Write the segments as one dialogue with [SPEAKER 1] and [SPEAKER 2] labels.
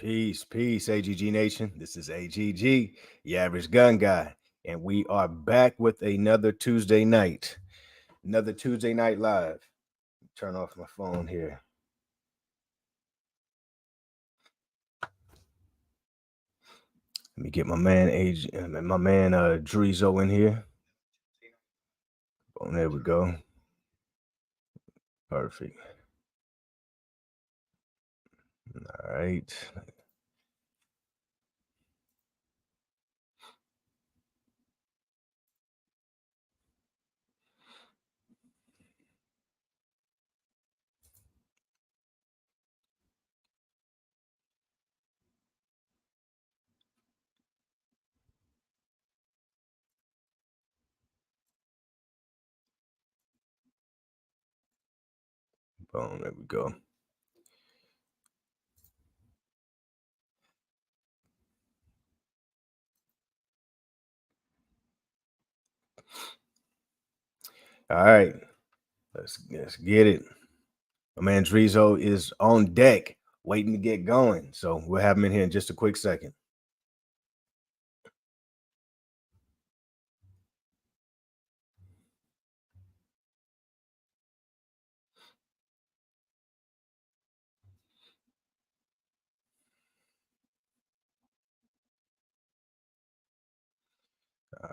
[SPEAKER 1] Peace, AGG Nation. This is AGG, the average gun guy, and we are back with another Tuesday night live. Turn off my phone here. Let me get my man Drizo in here. Oh, there we go. Perfect. All right. Boom, there we go. All right. Let's get it. My man Drizo is on deck, waiting to get going. So we'll have him in here in just a quick second.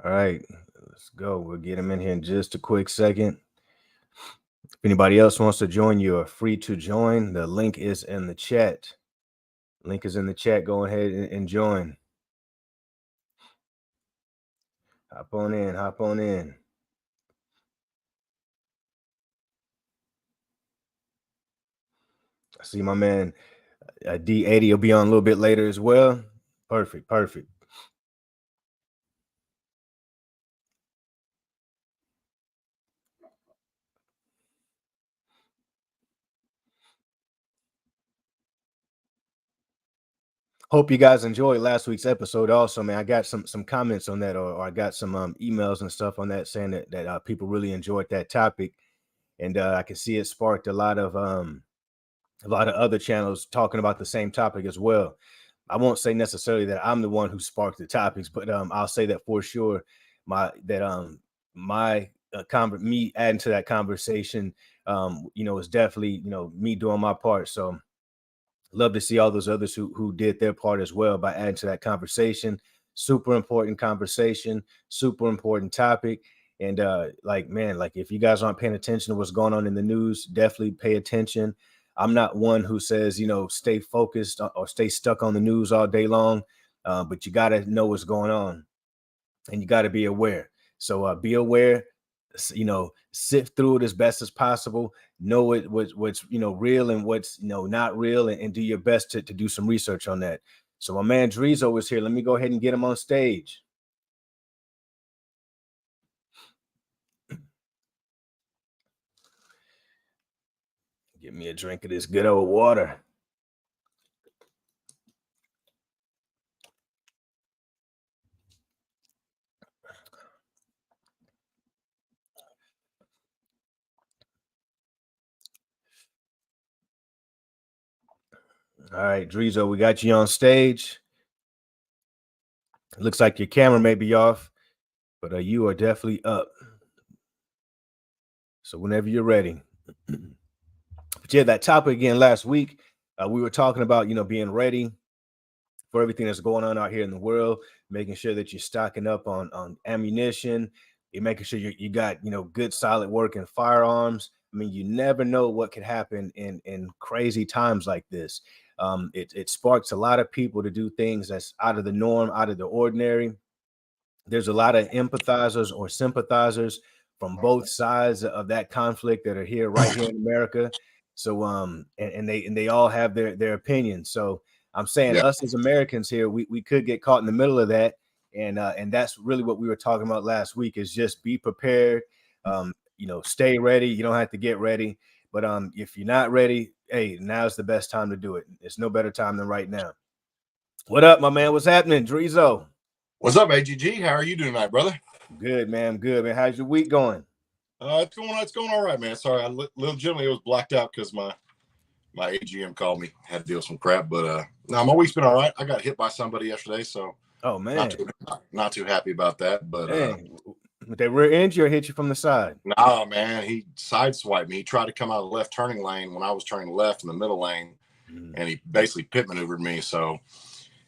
[SPEAKER 1] All right, let's go. We'll get him in here in just a quick second. If anybody else wants to join, you are free to join. The link is in the chat. Link is in the chat. Go ahead and join. Hop on in. Hop on in. I see my man D80 will be on a little bit later as well. Perfect. Perfect. Hope you guys enjoyed last week's episode. Also, man, I got some comments on that, or I got some emails and stuff on that saying that people really enjoyed that topic, and I can see it sparked a lot of other channels talking about the same topic as well. I won't say necessarily that I'm the one who sparked the topics, but I'll say that for sure. Me adding to that conversation, is definitely me doing my part. So love to see all those others who did their part as well by adding to that conversation. Super important conversation, super important topic. And if you guys aren't paying attention to what's going on in the news, definitely pay attention. I'm not one who says, stay focused or stay stuck on the news all day long, but you got to know what's going on and you got to be aware. So be aware, sift through it as best as possible, know what's real and what's not real, and do your best to do some research on that. So my man Drizo is here. Let me go ahead and get him on stage. Give me a drink of this good old water. All right, Drizo, we got you on stage. It looks like your camera may be off, but you are definitely up. So whenever you're ready. But yeah, that topic again last week, we were talking about, being ready for everything that's going on out here in the world, making sure that you're stocking up on ammunition, you're making sure you got, good solid working firearms. I mean, you never know what could happen in crazy times like this. It sparks a lot of people to do things that's out of the norm, out of the ordinary. There's a lot of empathizers or sympathizers from both sides of that conflict that are here right here in America. So and they all have their opinions. So I'm saying us as Americans here, we could get caught in the middle of that. And that's really what we were talking about last week, is just be prepared. Stay ready. You don't have to get ready. But if you're not ready, hey, now's the best time to do it. It's no better time than right now. What up, my man? What's happening, Drizo?
[SPEAKER 2] What's up, AGG? How are you doing tonight, brother?
[SPEAKER 1] Good, man. Good, man. How's your week going?
[SPEAKER 2] It's going all right, man. Sorry, legitimately it was blacked out because my my AGM called me, had to deal with some crap, but no, my week's been all right. I got hit by somebody yesterday, so
[SPEAKER 1] Oh man,
[SPEAKER 2] not too happy about that. But
[SPEAKER 1] dang. With that rear end or hit you from the side?
[SPEAKER 2] nah, man, he sideswiped me. He tried to come out of the left turning lane when I was turning left in the middle lane, and he basically pit maneuvered me. So,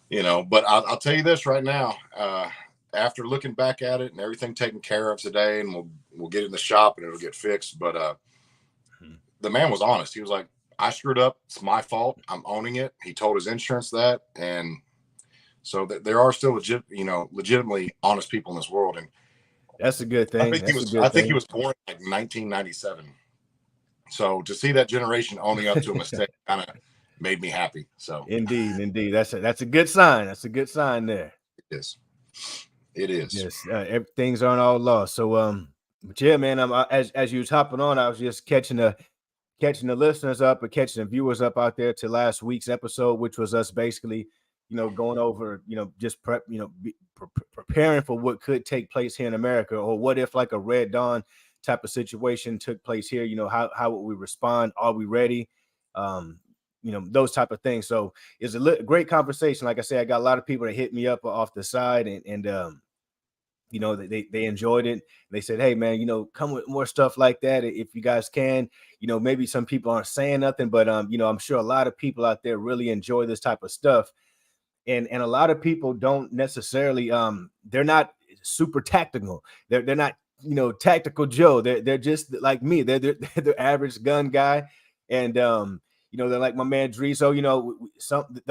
[SPEAKER 2] but I'll tell you this right now. After looking back at it and everything taken care of today, and we'll get it in the shop and it'll get fixed. But the man was honest. He was like, I screwed up. It's my fault. I'm owning it. He told his insurance that. And so there are still legitimately honest people in this world. And
[SPEAKER 1] that's a good thing.
[SPEAKER 2] I think he was born in like 1997. So to see that generation owning up to a mistake kind of made me happy. So
[SPEAKER 1] indeed. That's a good sign. That's a good sign there.
[SPEAKER 2] It is.
[SPEAKER 1] Yes. Things aren't all lost. So, but yeah, man, as you was hopping on, I was just catching the listeners up or catching the viewers up out there to last week's episode, which was us basically, going over, just preparing for what could take place here in America, or what if like a Red Dawn type of situation took place here. How would we respond? Are we ready? Those type of things. So it's a great conversation. Like I said, I got a lot of people that hit me up off the side and they enjoyed it. They said, hey man, come with more stuff like that if you guys can. Maybe some people aren't saying nothing, but I'm sure a lot of people out there really enjoy this type of stuff. And a lot of people don't necessarily they're not super tactical. They're not, tactical Joe. They're just like me. They're the average gun guy. And they're like my man Drizo.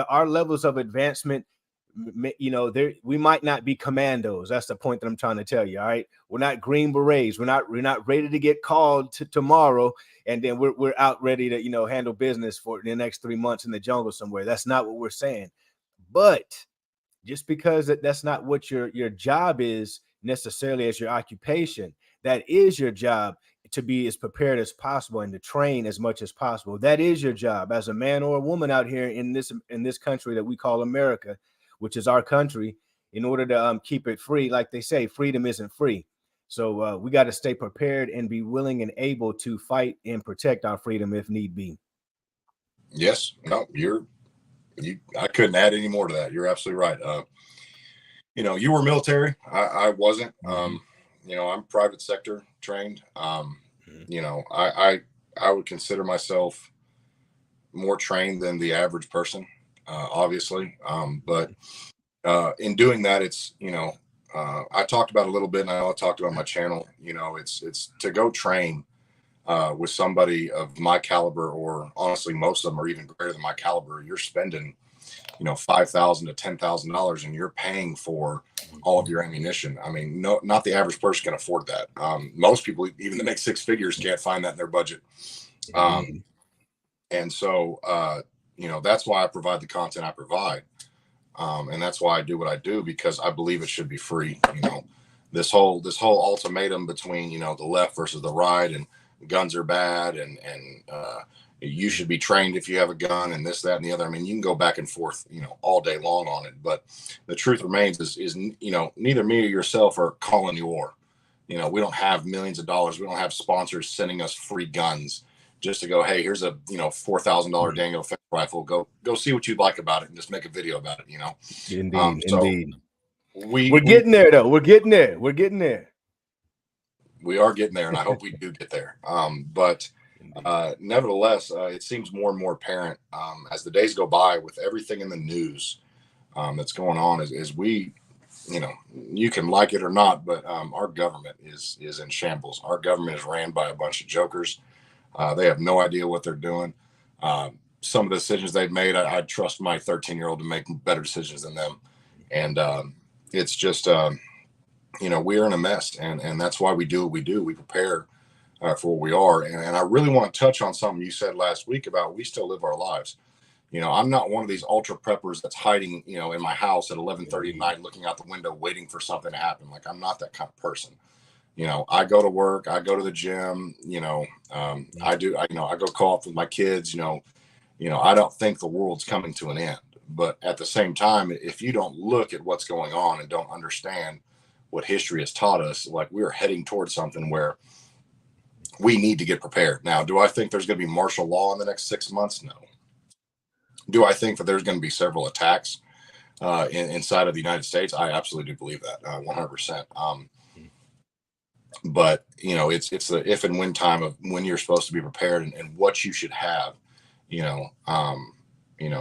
[SPEAKER 1] Our levels of advancement, we might not be commandos. That's the point that I'm trying to tell you. All right, we're not Green Berets. We're not ready to get called to tomorrow, and then we're out ready to handle business for the next 3 months in the jungle somewhere. That's not what we're saying. But just because that's not what your job is necessarily as your occupation, that is your job to be as prepared as possible and to train as much as possible. That is your job as a man or a woman out here in this country that we call America, which is our country, in order to keep it free. Like they say, freedom isn't free. So we got to stay prepared and be willing and able to fight and protect our freedom if need be.
[SPEAKER 2] Yes. No, I couldn't add any more to that. You're absolutely right. You were military. I wasn't. I'm private sector trained. I would consider myself more trained than the average person, obviously. But in doing that, it's, I talked about a little bit, and I talked about my channel, it's to go train with somebody of my caliber, or honestly, most of them are even greater than my caliber. You're spending, $5,000 to $10,000, and you're paying for all of your ammunition. I mean, no, not the average person can afford that. Most people, even that make six figures, can't find that in their budget. And so, that's why I provide the content I provide. And that's why I do what I do, because I believe it should be free. This whole ultimatum between, the left versus the right, and guns are bad, and you should be trained if you have a gun, and this, that, and the other. I mean, you can go back and forth, all day long on it. But the truth remains is neither me or yourself are calling the war. We don't have millions of dollars. We don't have sponsors sending us free guns just to go, hey, here's a $4,000 Daniel Fenn rifle. Go see what you'd like about it, and just make a video about it.
[SPEAKER 1] Indeed.
[SPEAKER 2] We're
[SPEAKER 1] getting there, though. We're getting there.
[SPEAKER 2] We are getting there, and I hope we do get there. But nevertheless, it seems more and more apparent as the days go by, with everything in the news that's going on, is we, you can like it or not, but our government is in shambles. Our government is ran by a bunch of jokers. They have no idea what they're doing. Some of the decisions they've made, I'd trust my 13-year-old to make better decisions than them. And it's just, we're in a mess, and that's why we do what we do. We prepare for what we are. And I really want to touch on something you said last week about we still live our lives. I'm not one of these ultra preppers that's hiding, in my house at 11:30 at night, looking out the window, waiting for something to happen. Like, I'm not that kind of person. I go to work, I go to the gym, I go co-op with my kids, I don't think the world's coming to an end. But at the same time, if you don't look at what's going on and don't understand what history has taught us, like, we're heading towards something where we need to get prepared. Now, do I think there's going to be martial law in the next 6 months? No. Do I think that there's going to be several attacks inside of the United States? I absolutely do believe that 100%. But it's the if and when time of when you're supposed to be prepared and what you should have.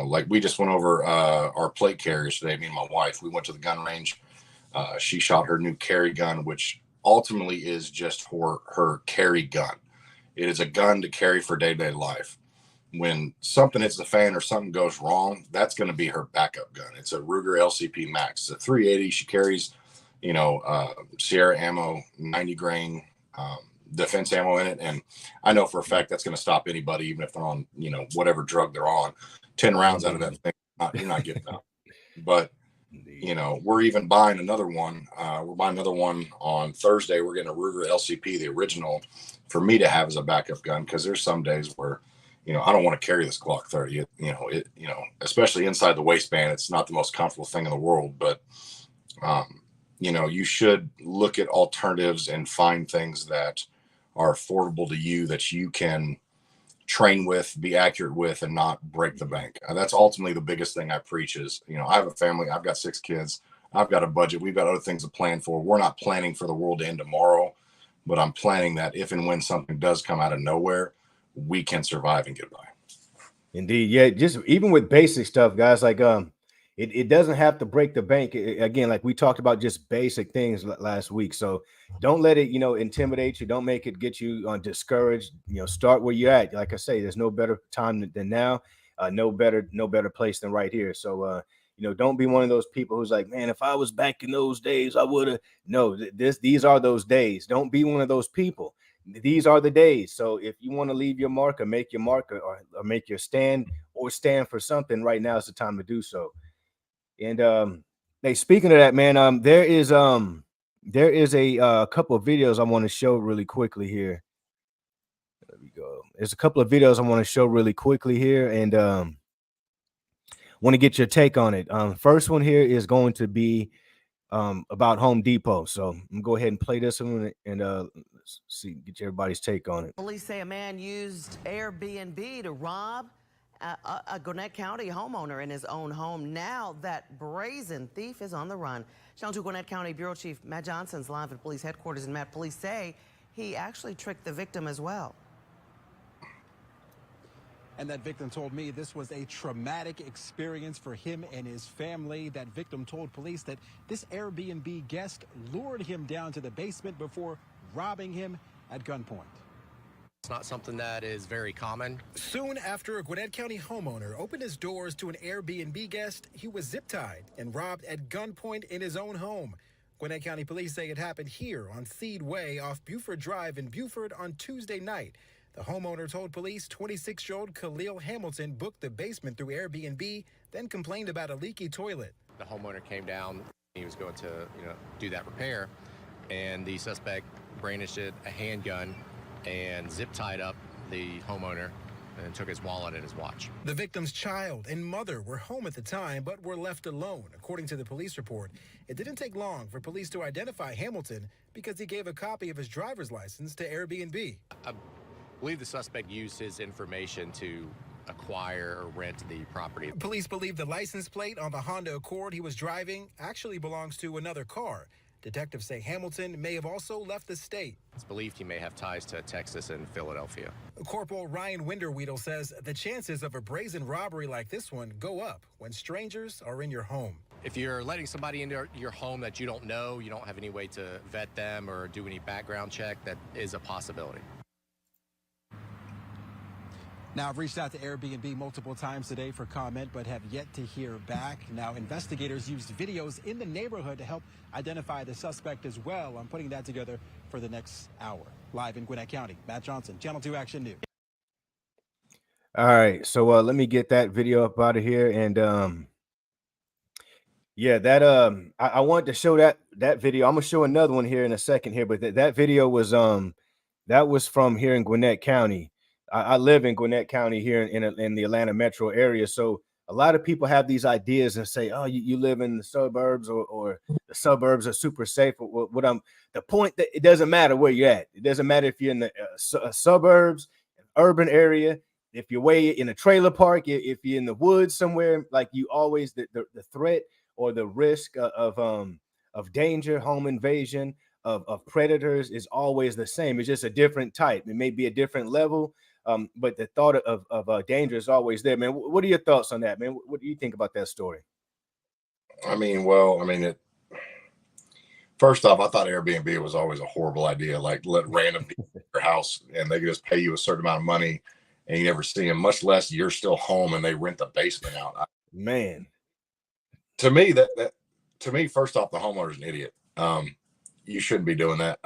[SPEAKER 2] Like we just went over our plate carriers today. Me and my wife, we went to the gun range. She shot her new carry gun, which ultimately is just for her carry gun. It is a gun to carry for day-to-day life. When something hits the fan or something goes wrong, that's going to be her backup gun. It's a Ruger LCP Max. It's a 380. She carries, Sierra ammo, 90 grain defense ammo in it. And I know for a fact that's going to stop anybody, even if they're on, whatever drug they're on. 10 rounds out of that thing, you're not getting out. But, we're even buying another one. We're buying another one on Thursday. We're getting a Ruger LCP, the original, for me to have as a backup gun, because there's some days where I don't want to carry this Glock 30. Especially inside the waistband, it's not the most comfortable thing in the world. But, you should look at alternatives and find things that are affordable to you, that you can train with, be accurate with, and not break the bank. That's ultimately the biggest thing I preach is, I have a family. I've got 6 kids. I've got a budget. We've got other things to plan for. We're not planning for the world to end tomorrow, but I'm planning that if and when something does come out of nowhere, we can survive and get by.
[SPEAKER 1] Indeed. Yeah. Just even with basic stuff, guys, like, it doesn't have to break the bank. Again, like we talked about just basic things last week. So don't let it, intimidate you. Don't make it get you discouraged. Start where you're at. Like I say, there's no better time than now. No better place than right here. So, don't be one of those people who's like, man, if I was back in those days, I would have. No, these are those days. Don't be one of those people. These are the days. So if you want to leave your mark or make your mark or make your stand or stand for something, right now is the time to do so. And hey, speaking of that, man, there is a couple of videos I want to show really quickly here. There we go. There's a couple of videos I want to show really quickly here, and want to get your take on it. First one here is going to be about Home Depot. So I'm gonna go ahead and play this one and let's see, get everybody's take on it.
[SPEAKER 3] Police say a man used Airbnb to rob a Gwinnett County homeowner in his own home. Now that brazen thief is on the run. Channel 2 Gwinnett County Bureau Chief Matt Johnson's live at police headquarters. And Matt, police say he actually tricked the victim as well.
[SPEAKER 4] And that victim told me this was a traumatic experience for him and his family. That victim told police that this Airbnb guest lured him down to the basement before robbing him at gunpoint.
[SPEAKER 5] It's not something that is very common.
[SPEAKER 4] Soon after a Gwinnett County homeowner opened his doors to an Airbnb guest, he was zip-tied and robbed at gunpoint in his own home. Gwinnett County police say it happened here on Seed Way off Buford Drive in Buford on Tuesday night. The homeowner told police 26-year-old Khalil Hamilton booked the basement through Airbnb, then complained about a leaky toilet.
[SPEAKER 5] The homeowner came down. He was going to, do that repair, and the suspect brandished a handgun and zip-tied up the homeowner and took his wallet and his watch.
[SPEAKER 4] The victim's child and mother were home at the time, but were left alone, according to the police report. It didn't take long for police to identify Hamilton because he gave a copy of his driver's license to Airbnb.
[SPEAKER 5] I believe the suspect used his information to acquire or rent the property.
[SPEAKER 4] Police believe the license plate on the Honda Accord he was driving actually belongs to another car. Detectives say Hamilton may have also left the state.
[SPEAKER 5] It's believed he may have ties to Texas and Philadelphia.
[SPEAKER 4] Corporal Ryan Winderweedle says the chances of a brazen robbery like this one go up when strangers are in your home.
[SPEAKER 5] If you're letting somebody into your home that you don't know, you don't have any way to vet them or do any background check, that is a possibility.
[SPEAKER 4] Now, I've reached out to Airbnb multiple times today for comment, but have yet to hear back. Now, investigators used videos in the neighborhood to help identify the suspect as well. I'm putting that together for the next hour. Live in Gwinnett County, Matt Johnson, Channel 2 Action News.
[SPEAKER 1] All right, so let me get that video up out of here, and yeah, that I wanted to show that video. I'm gonna show another one here in a second here, but that video was that was from here in Gwinnett County. I live in Gwinnett County here in the Atlanta metro area. So a lot of people have these ideas and say, oh, you live in the suburbs or the suburbs are super safe. The point that it doesn't matter where you're at. It doesn't matter if you're in the suburbs, an urban area. if you're way in a trailer park, if you're in the woods somewhere, like you always the threat or the risk of danger, home invasion, of predators is always the same. It's just a different type. It may be a different level, but the thought of danger is always there, man. What are your thoughts on that, man? What do you think about that story?
[SPEAKER 2] I mean, well, I mean, first off, I thought Airbnb was always a horrible idea. Like, let random people in your house and they can just pay you a certain amount of money and you never see them, much less you're still home and they rent the basement out.
[SPEAKER 1] Man,
[SPEAKER 2] to me, to me, first off, the homeowner's an idiot. You shouldn't be doing that.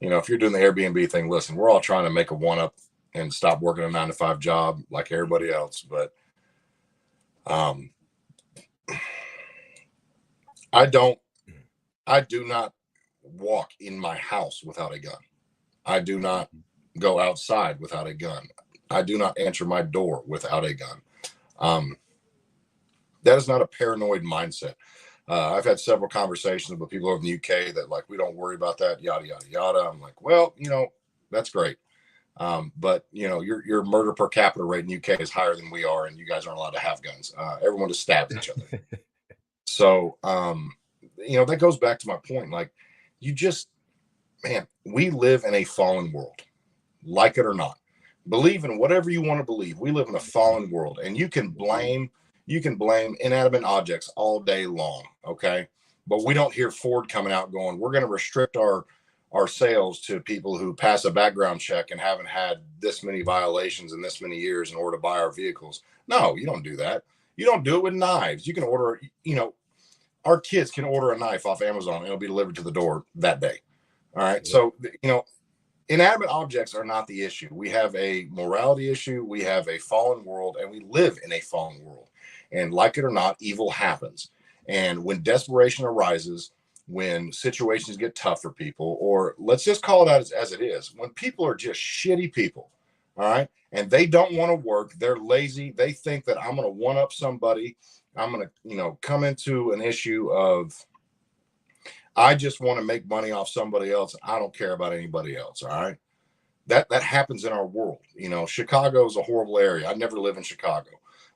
[SPEAKER 2] You know, if you're doing the Airbnb thing, listen, we're all trying to make a one-up and stop working a 9-to-5 job like everybody else. But I do not walk in my house without a gun. I do not go outside without a gun. I do not enter my door without a gun. That is not a paranoid mindset. I've had several conversations with people over in the UK that like, we don't worry about that, yada, yada, yada. I'm like, well, you know, that's great. But you know, your murder per capita rate in UK is higher than we are, and you guys aren't allowed to have guns. Everyone just stabs each other. So, you know, that goes back to my point. Like, man, we live in a fallen world, like it or not. Believe in whatever you want to believe. We live in a fallen world, and you can blame inanimate objects all day long. Okay. But we don't hear Ford coming out going, we're going to restrict our sales to people who pass a background check and haven't had this many violations in this many years in order to buy our vehicles. No, you don't do that. You don't do it with knives. You can order, you know, our kids can order a knife off Amazon and it'll be delivered to the door that day. All right. Yeah. So, you know, inanimate objects are not the issue. We have a morality issue. We have a fallen world, and we live in a fallen world. And like it or not, evil happens. And when desperation arises, when situations get tough for people, or let's just call it out as it is, when people are just shitty people, all right, and they don't want to work, they're lazy, they think that I'm going to one up somebody, I'm going to, you know, come into an issue of, I just want to make money off somebody else. I don't care about anybody else. All right. That happens in our world. You know, Chicago is a horrible area. I'd never live in Chicago.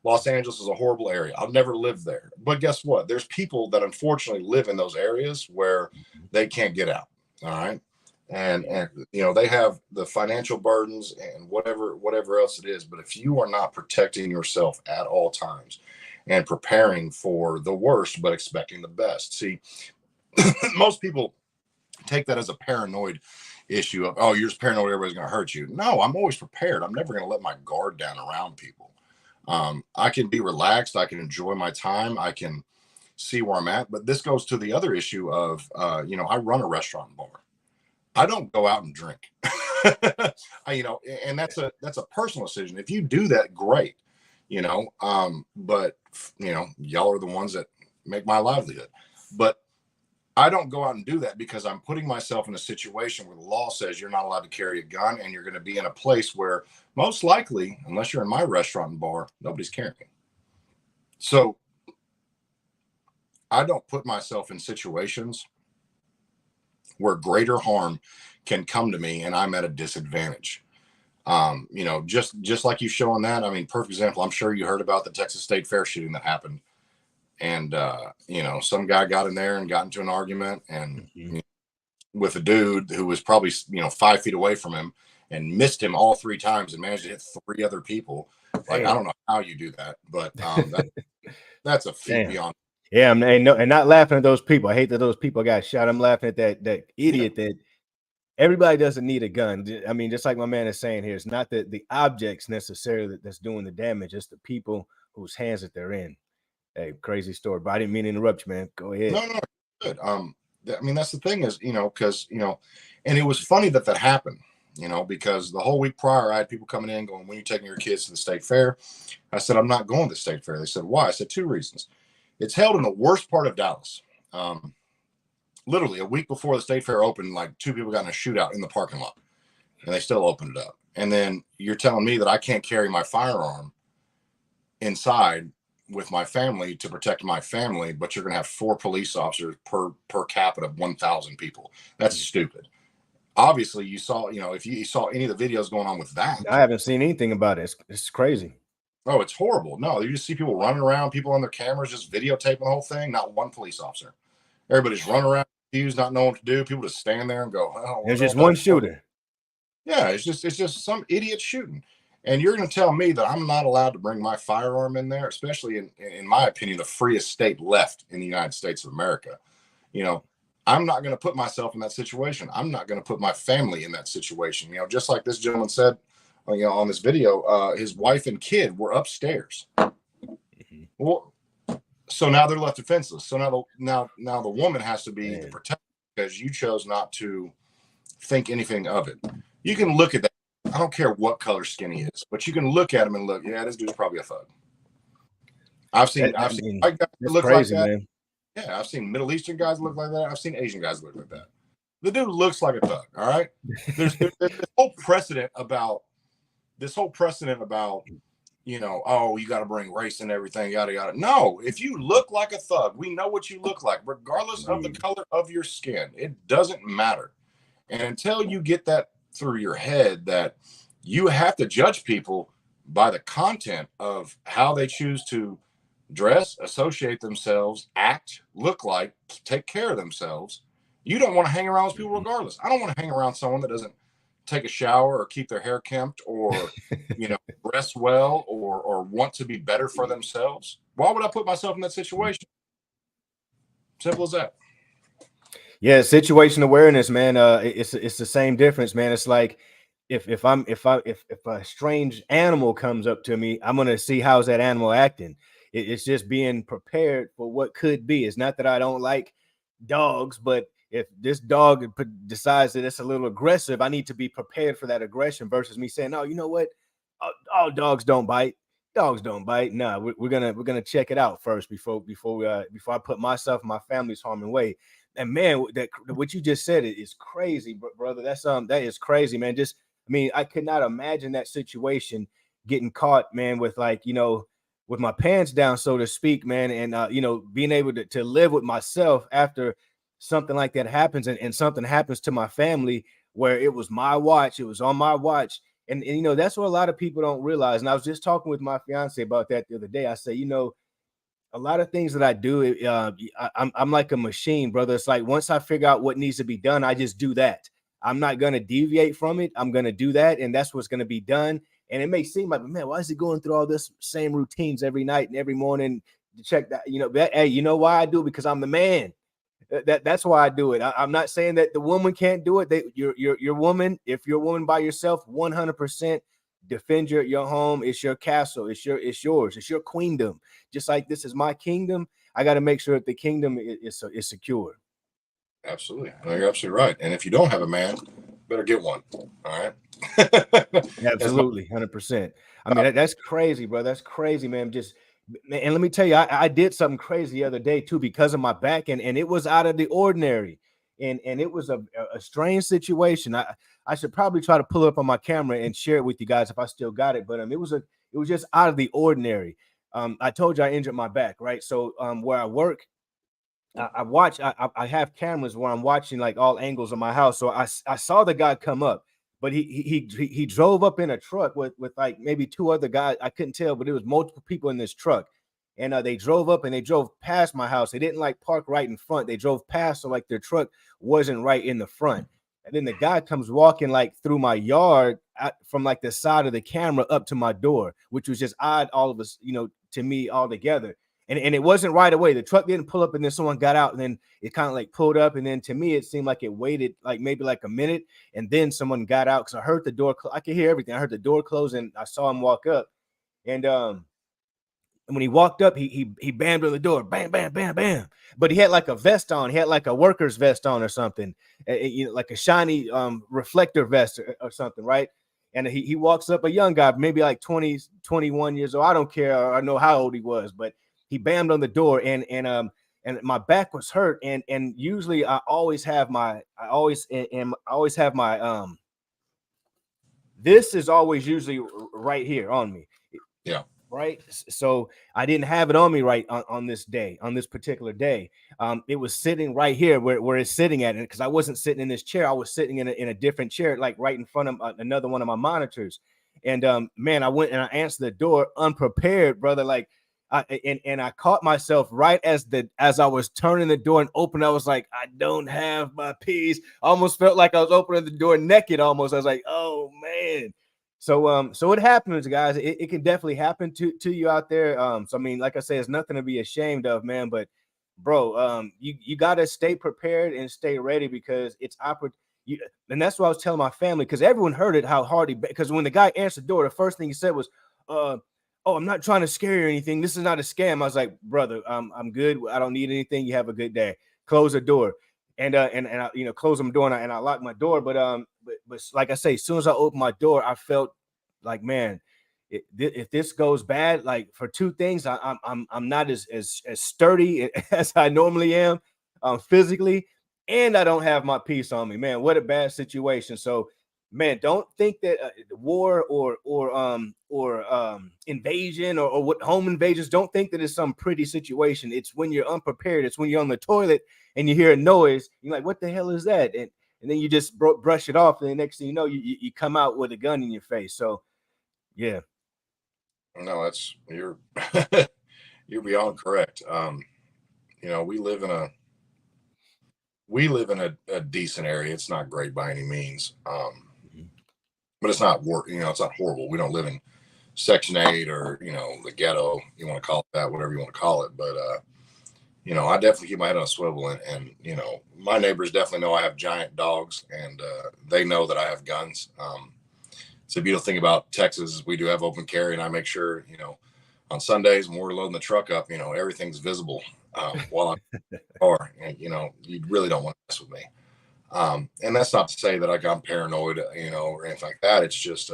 [SPEAKER 2] Los Angeles is a horrible area. I'll never live there. But guess what? There's people that unfortunately live in those areas where they can't get out. All right. And you know, they have the financial burdens and whatever else it is. But if you are not protecting yourself at all times and preparing for the worst, but expecting the best. See, most people take that as a paranoid issue of, oh, you're just paranoid, everybody's going to hurt you. No, I'm always prepared. I'm never going to let my guard down around people. I can be relaxed. I can enjoy my time. I can see where I'm at. But this goes to the other issue of, you know, I run a restaurant and bar. I don't go out and drink. You know, and that's a personal decision. If you do that, great. You know, but you know, y'all are the ones that make my livelihood. But I don't go out and do that because I'm putting myself in a situation where the law says you're not allowed to carry a gun, and you're going to be in a place where most likely, unless you're in my restaurant and bar, nobody's carrying. So I don't put myself in situations where greater harm can come to me and I'm at a disadvantage. You know, just like you showing that, I mean, perfect example. I'm sure you heard about the Texas State Fair shooting that happened. And, you know, some guy got in there and got into an argument and you know, with a dude who was probably, you know, 5 feet away from him and missed him all 3 times and managed to hit 3 other people. Like, I don't know how you do that, but that's a feat beyond.
[SPEAKER 1] Yeah, and not laughing at those people. I hate that those people got shot. I'm laughing at that idiot that everybody doesn't need a gun. I mean, just like my man is saying here, it's not the objects necessarily that's doing the damage. It's the people whose hands that they're in. Hey, crazy story, but I didn't mean to interrupt you, man. Go ahead.
[SPEAKER 2] No, good. I mean, that's the thing is, you know, because, you know, and it was funny that happened, you know, because the whole week prior, I had people coming in going, when are you taking your kids to the state fair? I said, I'm not going to the state fair. They said, why? I said, 2 reasons. It's held in the worst part of Dallas. Literally a week before the state fair opened, like 2 people got in a shootout in the parking lot and they still opened it up. And then you're telling me that I can't carry my firearm inside with my family to protect my family, but you're going to have 4 police officers per capita of 1,000 people. That's stupid. obviously you saw, if you saw any of the videos going on with that.
[SPEAKER 1] I haven't seen anything about it. It's crazy.
[SPEAKER 2] Oh, it's horrible. No, you just see people running around, people on their cameras just videotaping the whole thing. Not one police officer. Everybody's running around, confused, not knowing what to do. People just stand there and go, "Oh,
[SPEAKER 1] There's just one shooter."
[SPEAKER 2] Yeah, it's just some idiot shooting. And you're going to tell me that I'm not allowed to bring my firearm in there, especially in my opinion, the freest state left in the United States of America. I'm not going to put myself in that situation. I'm not going to put my family in that situation. Just like this gentleman said, on this video, his wife and kid were upstairs. Well, so now they're left defenseless. So now the woman has to be the protector because you chose not to think anything of it. You can look at that. I don't care what color skin he is, but you can look at him and look, yeah, this dude's probably a thug. I've seen white guys look
[SPEAKER 1] crazy,
[SPEAKER 2] like that.
[SPEAKER 1] man.
[SPEAKER 2] Yeah, I've seen Middle Eastern guys look like that. I've seen Asian guys look like that. The dude looks like a thug. All right. There's this whole precedent about oh, you got to bring race and everything, yada yada. No, if you look like a thug, we know what you look like, regardless of the color of your skin. It doesn't matter. And until you get that through your head that you have to judge people by the content of how they choose to dress, associate themselves, act, look like, take care of themselves, you don't want to hang around with people regardless. I don't want to hang around someone that doesn't take a shower or keep their hair kempt or dress well or want to be better for themselves. Why would I put myself in that situation? Simple as that.
[SPEAKER 1] Yeah, situation awareness, man. It's the same difference, man. It's like if a strange animal comes up to me, I'm gonna see how's that animal acting. It's just being prepared for what could be. It's not that I don't like dogs, but if this dog decides that it's a little aggressive, I need to be prepared for that aggression versus me saying, "Oh, you know what? All dogs don't bite. Dogs don't bite." No, we're gonna check it out first before I put myself and my family's harm in way. And man, that what you just said is crazy, brother. That is crazy, man. I could not imagine that situation getting caught, man, with with my pants down, so to speak, man, and being able to live with myself after something like that happens and something happens to my family where it was my watch, it was on my watch. And that's what a lot of people don't realize. And I was just talking with my fiance about that the other day. I said, a lot of things that I do, I'm like a machine, brother. It's like once I figure out what needs to be done, I just do that. I'm not going to deviate from it. I'm going to do that. And that's what's going to be done. And it may seem like, man, why is he going through all this same routines every night and every morning to check that? Hey, you know why I do it? Because I'm the man. That's why I do it. I'm not saying that the woman can't do it. Your woman, if you're a woman by yourself, 100% defend your home. It's your castle. It's yours. It's your queendom. Just like this is my kingdom. I got to make sure that the kingdom is secure.
[SPEAKER 2] Absolutely. No, you're absolutely right. And if you don't have a man, better get one. All right.
[SPEAKER 1] Absolutely. 100%. I mean, that's crazy, bro. That's crazy, man. And let me tell you, I did something crazy the other day too because of my back, and it was out of the ordinary, and it was a strange situation. I should probably try to pull it up on my camera and share it with you guys if I still got it. But it was just out of the ordinary. I told you I injured my back, right? So where I work, I have cameras where I'm watching like all angles of my house. So I saw the guy come up. But he drove up in a truck with like maybe two other guys. I couldn't tell, but it was multiple people in this truck. And they drove up and they drove past my house. They didn't like park right in front. They drove past, so like their truck wasn't right in the front. And then the guy comes walking like through my yard from like the side of the camera up to my door, which was just odd, all of us, to me all together. And it wasn't right away. The truck didn't pull up and then someone got out and then it kind of like pulled up. And then to me, it seemed like it waited like maybe like a minute. And then someone got out because I heard the door. I could hear everything. I heard the door close and I saw him walk up. And when he walked up, he bammed on the door. Bam, bam, bam, bam. But he had like a vest on. He had like a worker's vest on or something, like a shiny reflector vest or something, right? And he walks up, a young guy, maybe like 20, 21 years old. I don't care. I know how old he was, but he bammed on the door and my back was hurt. And usually I always have my this is always usually right here on me.
[SPEAKER 2] Yeah.
[SPEAKER 1] right? So I didn't have it on me right on this day, on this particular day. It was sitting right here where it's sitting at, because I wasn't sitting in this chair. I was sitting in a different chair, like right in front of another one of my monitors. And man, I went and I answered the door unprepared, brother. Like, and I caught myself right as I was turning the door and open. I was like, I don't have my piece. I almost felt like I was opening the door naked. Almost, I was like, oh man. So it happens, guys. It can definitely happen to you out there. So I mean, like I say, it's nothing to be ashamed of, man. But bro, you gotta stay prepared and stay ready, because it's and that's what I was telling my family, because everyone heard it, how hard because when the guy answered the door, the first thing he said was, oh, I'm not trying to scare you or anything. This is not a scam. I was like, brother, I'm good. I don't need anything. You have a good day. Close the door. And I, close my door, and I lock my door. But like I say, as soon as I opened my door, I felt like, man, if this goes bad, like for two things, I'm not as sturdy as I normally am, physically, and I don't have my piece on me. Man, what a bad situation. So, man, don't think that war or invasion or what home invasions, don't think that it's some pretty situation. It's when you're unprepared. It's when you're on the toilet and you hear a noise. You're like, what the hell is that? And then you just brush it off, and the next thing you know, you come out with a gun in your face. So, yeah.
[SPEAKER 2] No, you're you're beyond correct. We live in a decent area. It's not great by any means. But it's not it's not horrible. We don't live in Section 8 or, the ghetto, you want to call it that, whatever you want to call it. But, I definitely keep my head on a swivel, and my neighbors definitely know I have giant dogs, and they know that I have guns. It's a beautiful thing about Texas. We do have open carry, and I make sure, on Sundays when we're loading the truck up, everything's visible while I'm in the car. And, you really don't want to mess with me. And that's not to say that I'm paranoid, or anything like that. It's just,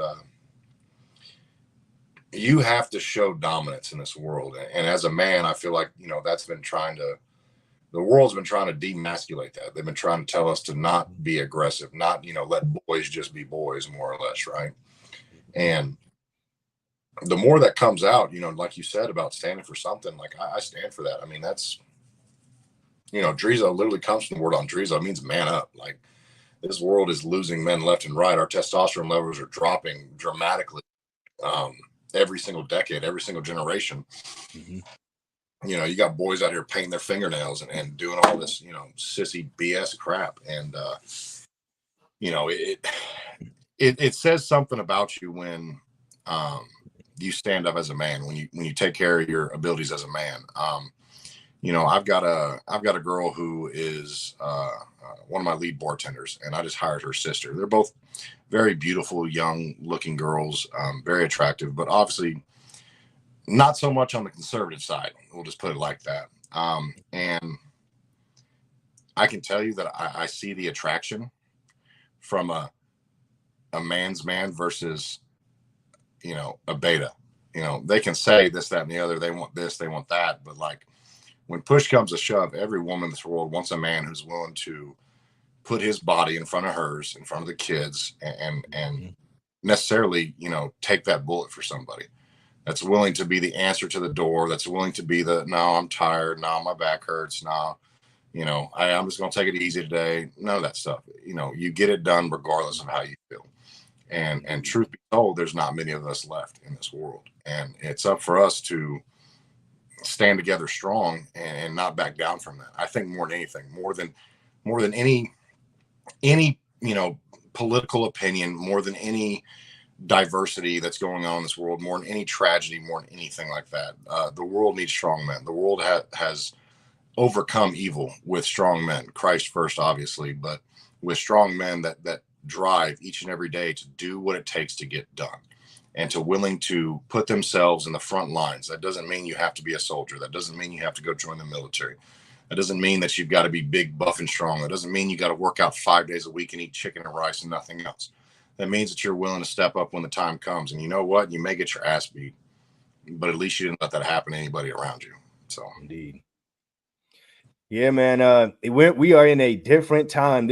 [SPEAKER 2] you have to show dominance in this world. And as a man, I feel like, the world's been trying to demasculate that. They've been trying to tell us to not be aggressive, not, let boys just be boys, more or less. Right. And the more that comes out, like you said about standing for something, like I stand for that. I mean, that's, Drizo literally comes from the word Andrizo. It means man up. Like, this world is losing men left and right. Our testosterone levels are dropping dramatically every single decade, every single generation.
[SPEAKER 1] Mm-hmm.
[SPEAKER 2] You got boys out here painting their fingernails and doing all this, sissy BS crap. And, it says something about you when you stand up as a man, when you take care of your abilities as a man. I've got a girl who is one of my lead bartenders, and I just hired her sister. They're both very beautiful, young looking girls, very attractive, but obviously not so much on the conservative side. We'll just put it like that. And I can tell you that I see the attraction from a man's man versus, a beta. They can say this, that, and the other. They want this, they want that. But like, when push comes to shove, every woman in this world wants a man who's willing to put his body in front of hers, in front of the kids, and necessarily, take that bullet for somebody. That's willing to be the answer to the door. That's willing to be no, I'm tired. No, my back hurts. No, I'm just going to take it easy today. None of that stuff. You get it done regardless of how you feel. And truth be told, there's not many of us left in this world. And it's up for us to stand together strong and not back down from that. I think more than anything, more than any political opinion, more than any diversity that's going on in this world, more than any tragedy, more than anything like that, the world needs strong men. The world has overcome evil with strong men, Christ first, obviously, but with strong men that drive each and every day to do what it takes to get done, and to willing to put themselves in the front lines. That doesn't mean you have to be a soldier. That doesn't mean you have to go join the military. That doesn't mean that you've got to be big, buff, and strong. That doesn't mean you got to work out 5 days a week and eat chicken and rice and nothing else. That means that you're willing to step up when the time comes. And you know what? You may get your ass beat, but at least you didn't let that happen to anybody around you. So,
[SPEAKER 1] indeed. Yeah, man. We are in a different time.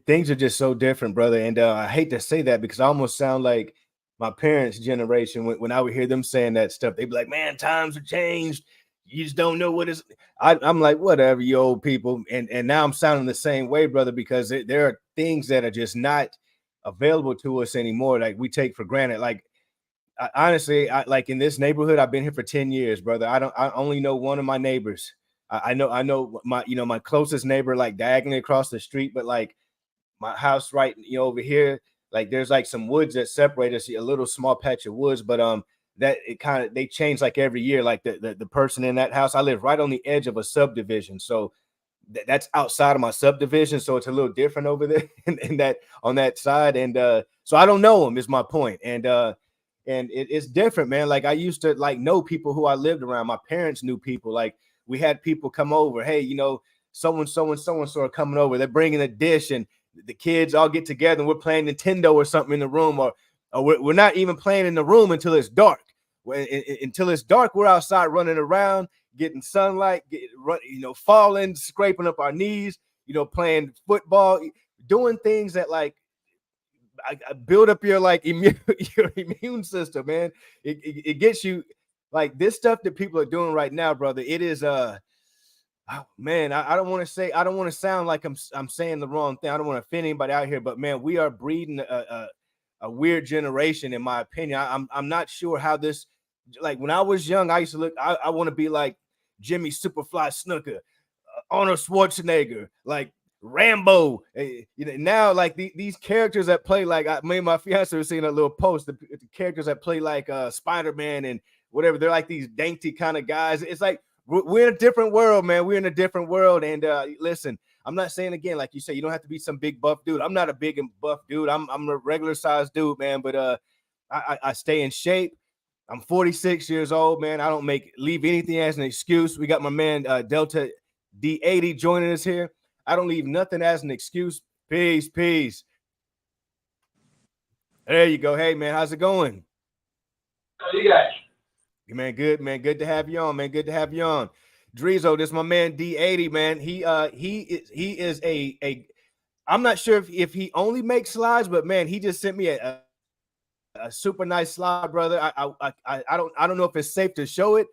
[SPEAKER 1] Things are just so different, brother. And I hate to say that, because I almost sound like my parents' generation, when I would hear them saying that stuff, they'd be like, man, times have changed. You just don't know what is. I'm like, whatever, you old people. And now I'm sounding the same way, brother, because there are things that are just not available to us anymore. Like we take for granted. Like honestly, like in this neighborhood, I've been here for 10 years, brother. I only know one of my neighbors. I know my, my closest neighbor, like diagonally across the street, but like my house right, over here, like there's like some woods that separate us, a little small patch of woods, but that it kind of they change like every year. Like the person in that house, I live right on the edge of a subdivision, so that's outside of my subdivision, so it's a little different over there in that on that side, and so I don't know him is my point, and it's different, man. Like I used to like know people who I lived around. My parents knew people. Like we had people come over. Hey, so are coming over. They're bringing a dish, and the kids all get together, and we're playing Nintendo or something in the room, or we're not even playing in the room until it's dark. Until it's dark, we're outside running around, getting sunlight, falling, scraping up our knees, playing football, doing things that like I build up your like your immune system, man. It gets you like this stuff that people are doing right now, brother. It is oh, man, I don't want to sound like I'm saying the wrong thing. I don't want to offend anybody out here, but man, we are breeding a weird generation, in my opinion. I'm not sure how this, like when I was young, I used to look, I want to be like Jimmy Superfly Snuka, Arnold Schwarzenegger, like Rambo. Now like these characters that play like me and my fiance were seeing a little post, the characters that play like Spider-Man and whatever, they're like these dainty kind of guys. It's like we're in a different world, man. We're in a different world. And listen, I'm not saying, again, like you say, you don't have to be some big buff dude. I'm not a big and buff dude. I'm a regular sized dude, man. But I stay in shape. I'm 46 years old, man. I don't leave anything as an excuse. We got my man Delta D80 joining us here. I don't leave nothing as an excuse. Peace. There you go. Hey, man, how's it going?
[SPEAKER 6] How are you guys?
[SPEAKER 1] Man, good, man. Good to have you on, man. Good to have you on. Drizo, this is my man D80, man. He is a I'm not sure if he only makes slides, but man, he just sent me a super nice slide, brother. I don't know if it's safe to show it,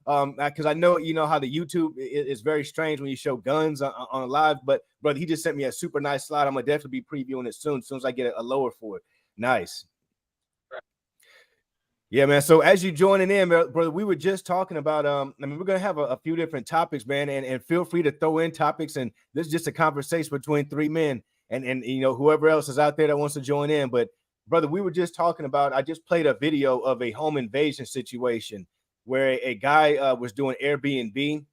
[SPEAKER 1] because I know how the YouTube is very strange when you show guns on live, but brother, he just sent me a super nice slide. I'm gonna definitely be previewing it soon as I get a lower for it. Nice. Yeah, man. So as you joining in, brother, we were just talking about we're gonna have a few different topics, man, and feel free to throw in topics, and this is just a conversation between three men, and whoever else is out there that wants to join in. But brother, we were just talking about, I just played a video of a home invasion situation where a guy was doing Airbnb,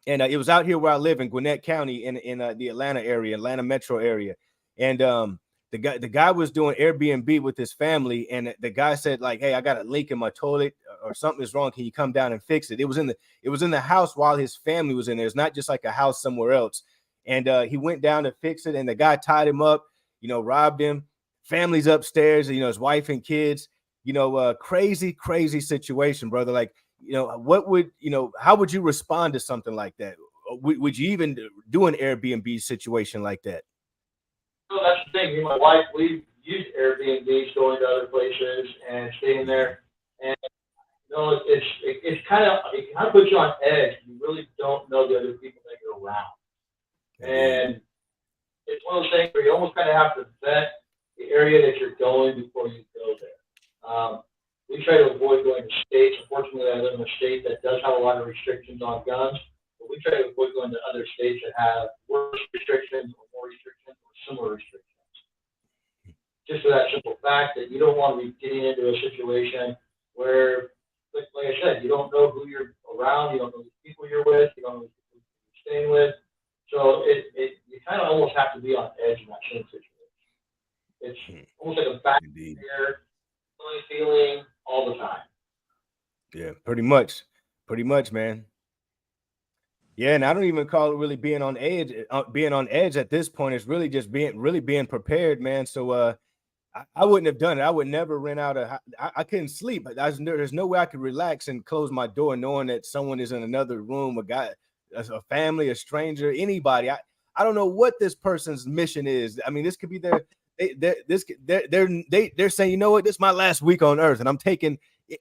[SPEAKER 1] and it was out here where I live in Gwinnett County in the Atlanta metro area, and the guy was doing Airbnb with his family, and the guy said like, "Hey, I got a leak in my toilet, or something is wrong. Can you come down and fix it?" It was in the house while his family was in there. It's not just like a house somewhere else. And he went down to fix it, and the guy tied him up, robbed him. Family's upstairs, his wife and kids. Crazy situation, brother. Like, what would how would you respond to something like that? Would you even do an Airbnb situation like that?
[SPEAKER 6] So that's the thing. Me and my wife, we've used Airbnbs, going to other places and staying there. And it kind of puts you on edge. You really don't know the other people that you're around. And it's one of those things where you almost kind of have to vet the area that you're going before you go there. We try to avoid going to states. Unfortunately, I live in a state that does have a lot of restrictions on guns, but we try to avoid going to other states that have worse restrictions or more restrictions or similar restrictions. Just for that simple fact that you don't want to be getting into a situation where, like I said, you don't know who you're around, you don't know the people you're with, you don't know the people you're staying with. So you kind of almost have to be on edge in that same situation. It's almost like a back there feeling all the time.
[SPEAKER 1] Yeah, pretty much, man. Yeah, and I don't even call it really being on edge. Being on edge at this point is really just being prepared, man. So I wouldn't have done it. I would never rent out I couldn't sleep. There's no way I could relax and close my door knowing that someone is in another room, a family, a stranger, anybody. I don't know what this person's mission is. I mean, this could be they're saying, you know what, this is my last week on earth, and I'm taking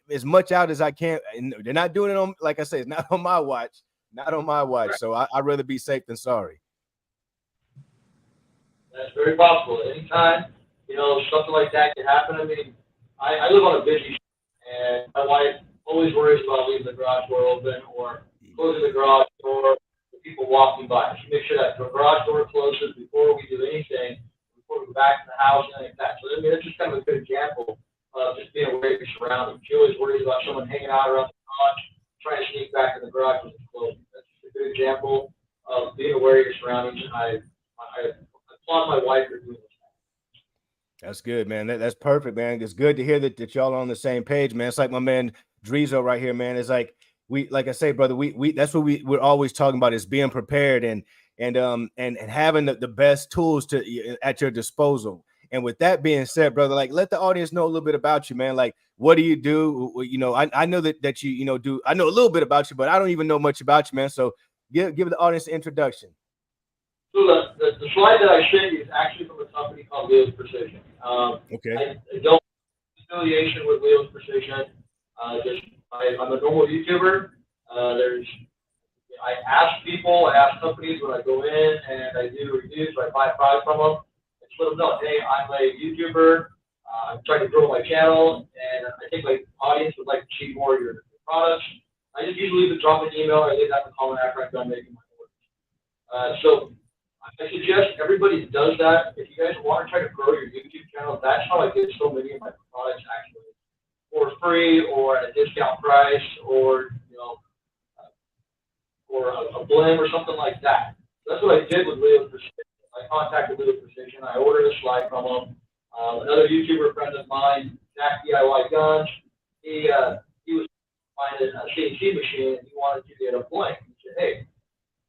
[SPEAKER 1] as much out as I can. And they're not doing it on, like I said, it's not on my watch, not on my watch. So I'd rather be safe than sorry.
[SPEAKER 6] That's very possible. Anytime, something like that can happen. I mean, I live on a busy street, and my wife always worries about leaving the garage door open or closing the garage door for people walking by. She makes sure that the garage door closes before we do anything, before we go back to the house and like that. So I mean, it's just kind of a good example of just being aware of your surroundings. She always worries about someone hanging out around the garage, trying to sneak back in the garage when it's closed. That's just a good example of being aware of your surroundings. And I applaud my wife for doing this.
[SPEAKER 1] That's good, man. That's perfect, man. It's good to hear that y'all are on the same page, man. It's like my man Drizo right here, man. It's like like I say, brother, we that's what we're always talking about, is being prepared and having the best tools at your disposal. And with that being said, brother, like, let the audience know a little bit about you, man. Like, what do you do? I know that you do. I know a little bit about you, but I don't even know much about you, man. So give the audience an introduction.
[SPEAKER 6] So the slide that I showed you is actually from a company called Leo's Precision.
[SPEAKER 1] Okay.
[SPEAKER 6] I don't have affiliation with Leo's Precision. I'm a normal YouTuber. I ask companies when I go in and I do reviews, I buy products from them. I just let them know, hey, I'm a YouTuber. I'm trying to grow my channel, and I think my audience would like to see more of your products. I just usually drop an email or leave that in the comment after I'm done making my orders. So I suggest everybody does that. If you guys want to try to grow your YouTube channel, that's how I get so many of my products actually for free or at a discount price, or or a blend or something like that. So that's what I did with Leo's Precision. I contacted Leo's Precision. I ordered a slide from them. Another YouTuber friend of mine, Jack DIY Guns, he was finding a CNC machine and he wanted to get a blank. He said, hey,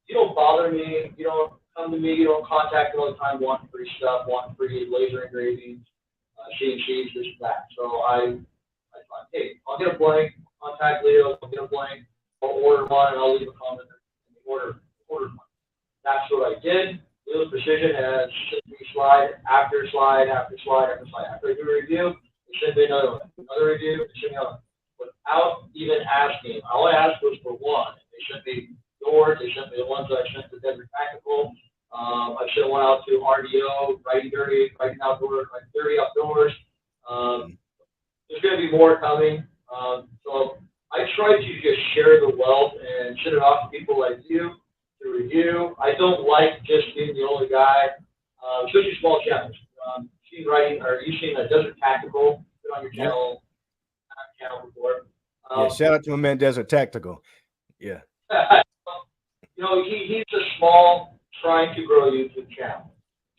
[SPEAKER 6] you don't bother me, you don't come to me, you don't contact me all the time wanting free stuff, wanting free laser engravings, CNCs, this and that. So I thought, hey, I'll get a blank, contact Leo, I'll get a blank, I'll order one, and I'll leave a comment in the order one. That's what I did. Leo's Precision has sent me slide after slide after slide after slide. After I do a review, they send me another one. Another review, they send me another one. Without even asking. All I asked was for one. They sent me doors, they sent me the ones that I sent to Desert Tactical. I sent one out to RDO, Riding Outdoors, Riding Dirty Outdoors. There's going to be more coming. So I try to just share the wealth and send it off to people like you to review. I don't like just being the only guy, especially small channels. You've seen Desert Tactical put on your channel before.
[SPEAKER 1] Yeah, shout out to my man Desert Tactical. Yeah.
[SPEAKER 6] He's a small, trying to grow YouTube channel.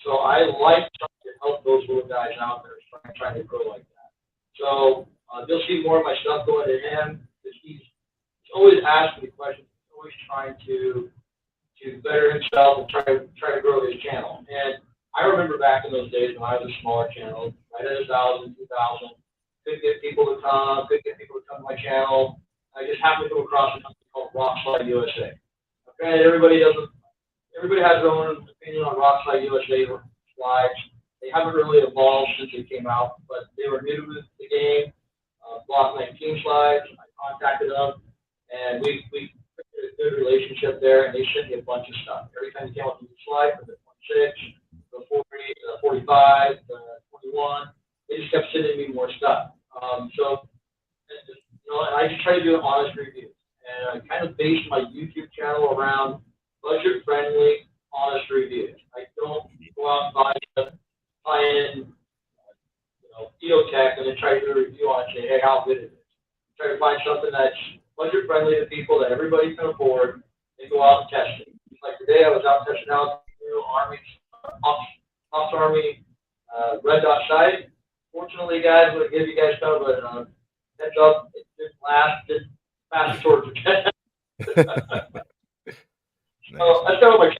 [SPEAKER 6] So I like trying to help those little guys out there trying to grow like that. So you'll see more of my stuff going to him, because he's always asking me questions. He's always trying to better himself and try to grow his channel. And I remember back in those days when I was a smaller channel, right at 1,000, 2,000, couldn't get people to come to my channel. I just happened to come across a company called Rockslide USA. Okay, everybody has their own opinion on Rockslide USA slides. They haven't really evolved since they came out, but they were new to the game. Block 19 slides. I contacted them, and we created a good relationship there, and they sent me a bunch of stuff. Every time they came out with a new slide, from the 26, the 40, the 45, the 21, they just kept sending me more stuff. And I just try to do an honest review. And I kind of base my YouTube channel around budget-friendly, honest reviews. I don't go out and buy high-end, EOTech and then try to do a review on it and say, hey, how good is it? Try to find something that's budget-friendly to people that everybody can afford and go out and test it. Like today, I was out testing out the new Ops Army Red Dot sight. Fortunately, guys, I'm going to give you guys kind of a heads up. It didn't last, didn't pass towards the test. So that's kind of my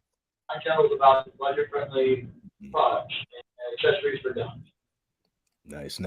[SPEAKER 6] channel is about budget-friendly products and accessories for guns.
[SPEAKER 1] Nice.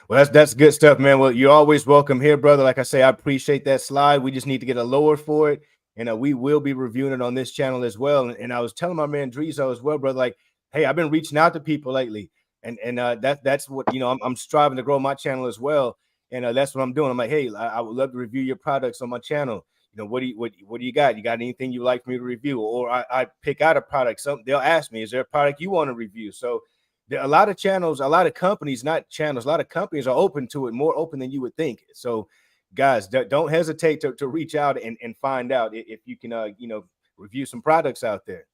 [SPEAKER 1] Well, that's good stuff, man. Well, you're always welcome here, brother. Like I say, I appreciate that slide. We just need to get a lower for it, and we will be reviewing it on this channel as well. And I was telling my man Drizo as well, brother, like, hey, I've been reaching out to people lately. And that's what, you know, I'm striving to grow my channel as well. And that's what I'm doing. I'm like, hey, I would love to review your products on my channel. You know, what do you got? You got anything you like for me to review? Or I pick out a product. They'll ask me, is there a product you want to review? So there are a lot of channels, a lot of companies, not channels, a lot of companies are open to it, more open than you would think. So guys, don't hesitate to reach out and find out if you can, you know, review some products out there.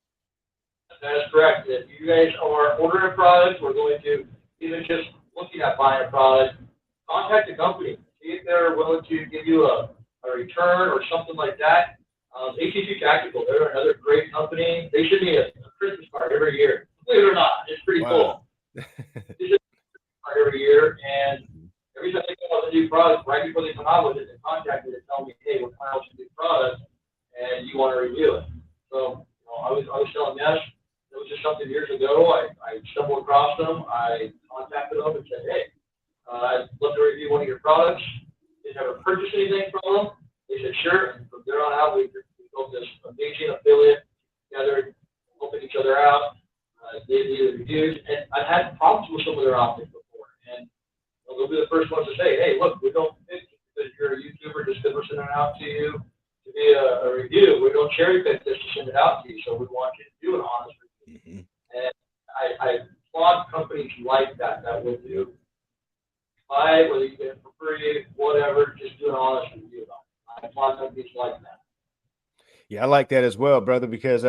[SPEAKER 6] That is correct. If you guys are ordering a product, we're going to, even just looking at buying a product, contact the company. See if they're willing to give you a return or something like that. AT2 Tactical, they're another great company. They should be a Christmas card every year. Believe it or not, it's pretty cool. They should be a card every year, and every time they come out with a new product, right before they come out with it, they contact me to tell me, hey, we're coming out with a new product, and you want to review it. So, you know, I was telling Mesh, it was just something years ago. I stumbled across them. I contacted them and said, hey, I'd love to review one of your products. Did you ever purchase anything from them? They said, sure. And from there on out, we built this amazing affiliate together, helping each other out. They did the reviews. And I've had problems with some of their optics before. And they'll be the first ones to say, hey, look, we don't pick because you're a YouTuber just because we're sending it out to you to be a review. We don't cherry pick this to send it out to you. So we want you to do an honest review. And I applaud companies like that will do. Buy it, whether you get it for free, whatever, just do an honest review about it. I applaud companies like that.
[SPEAKER 1] Yeah, I like that as well, brother, because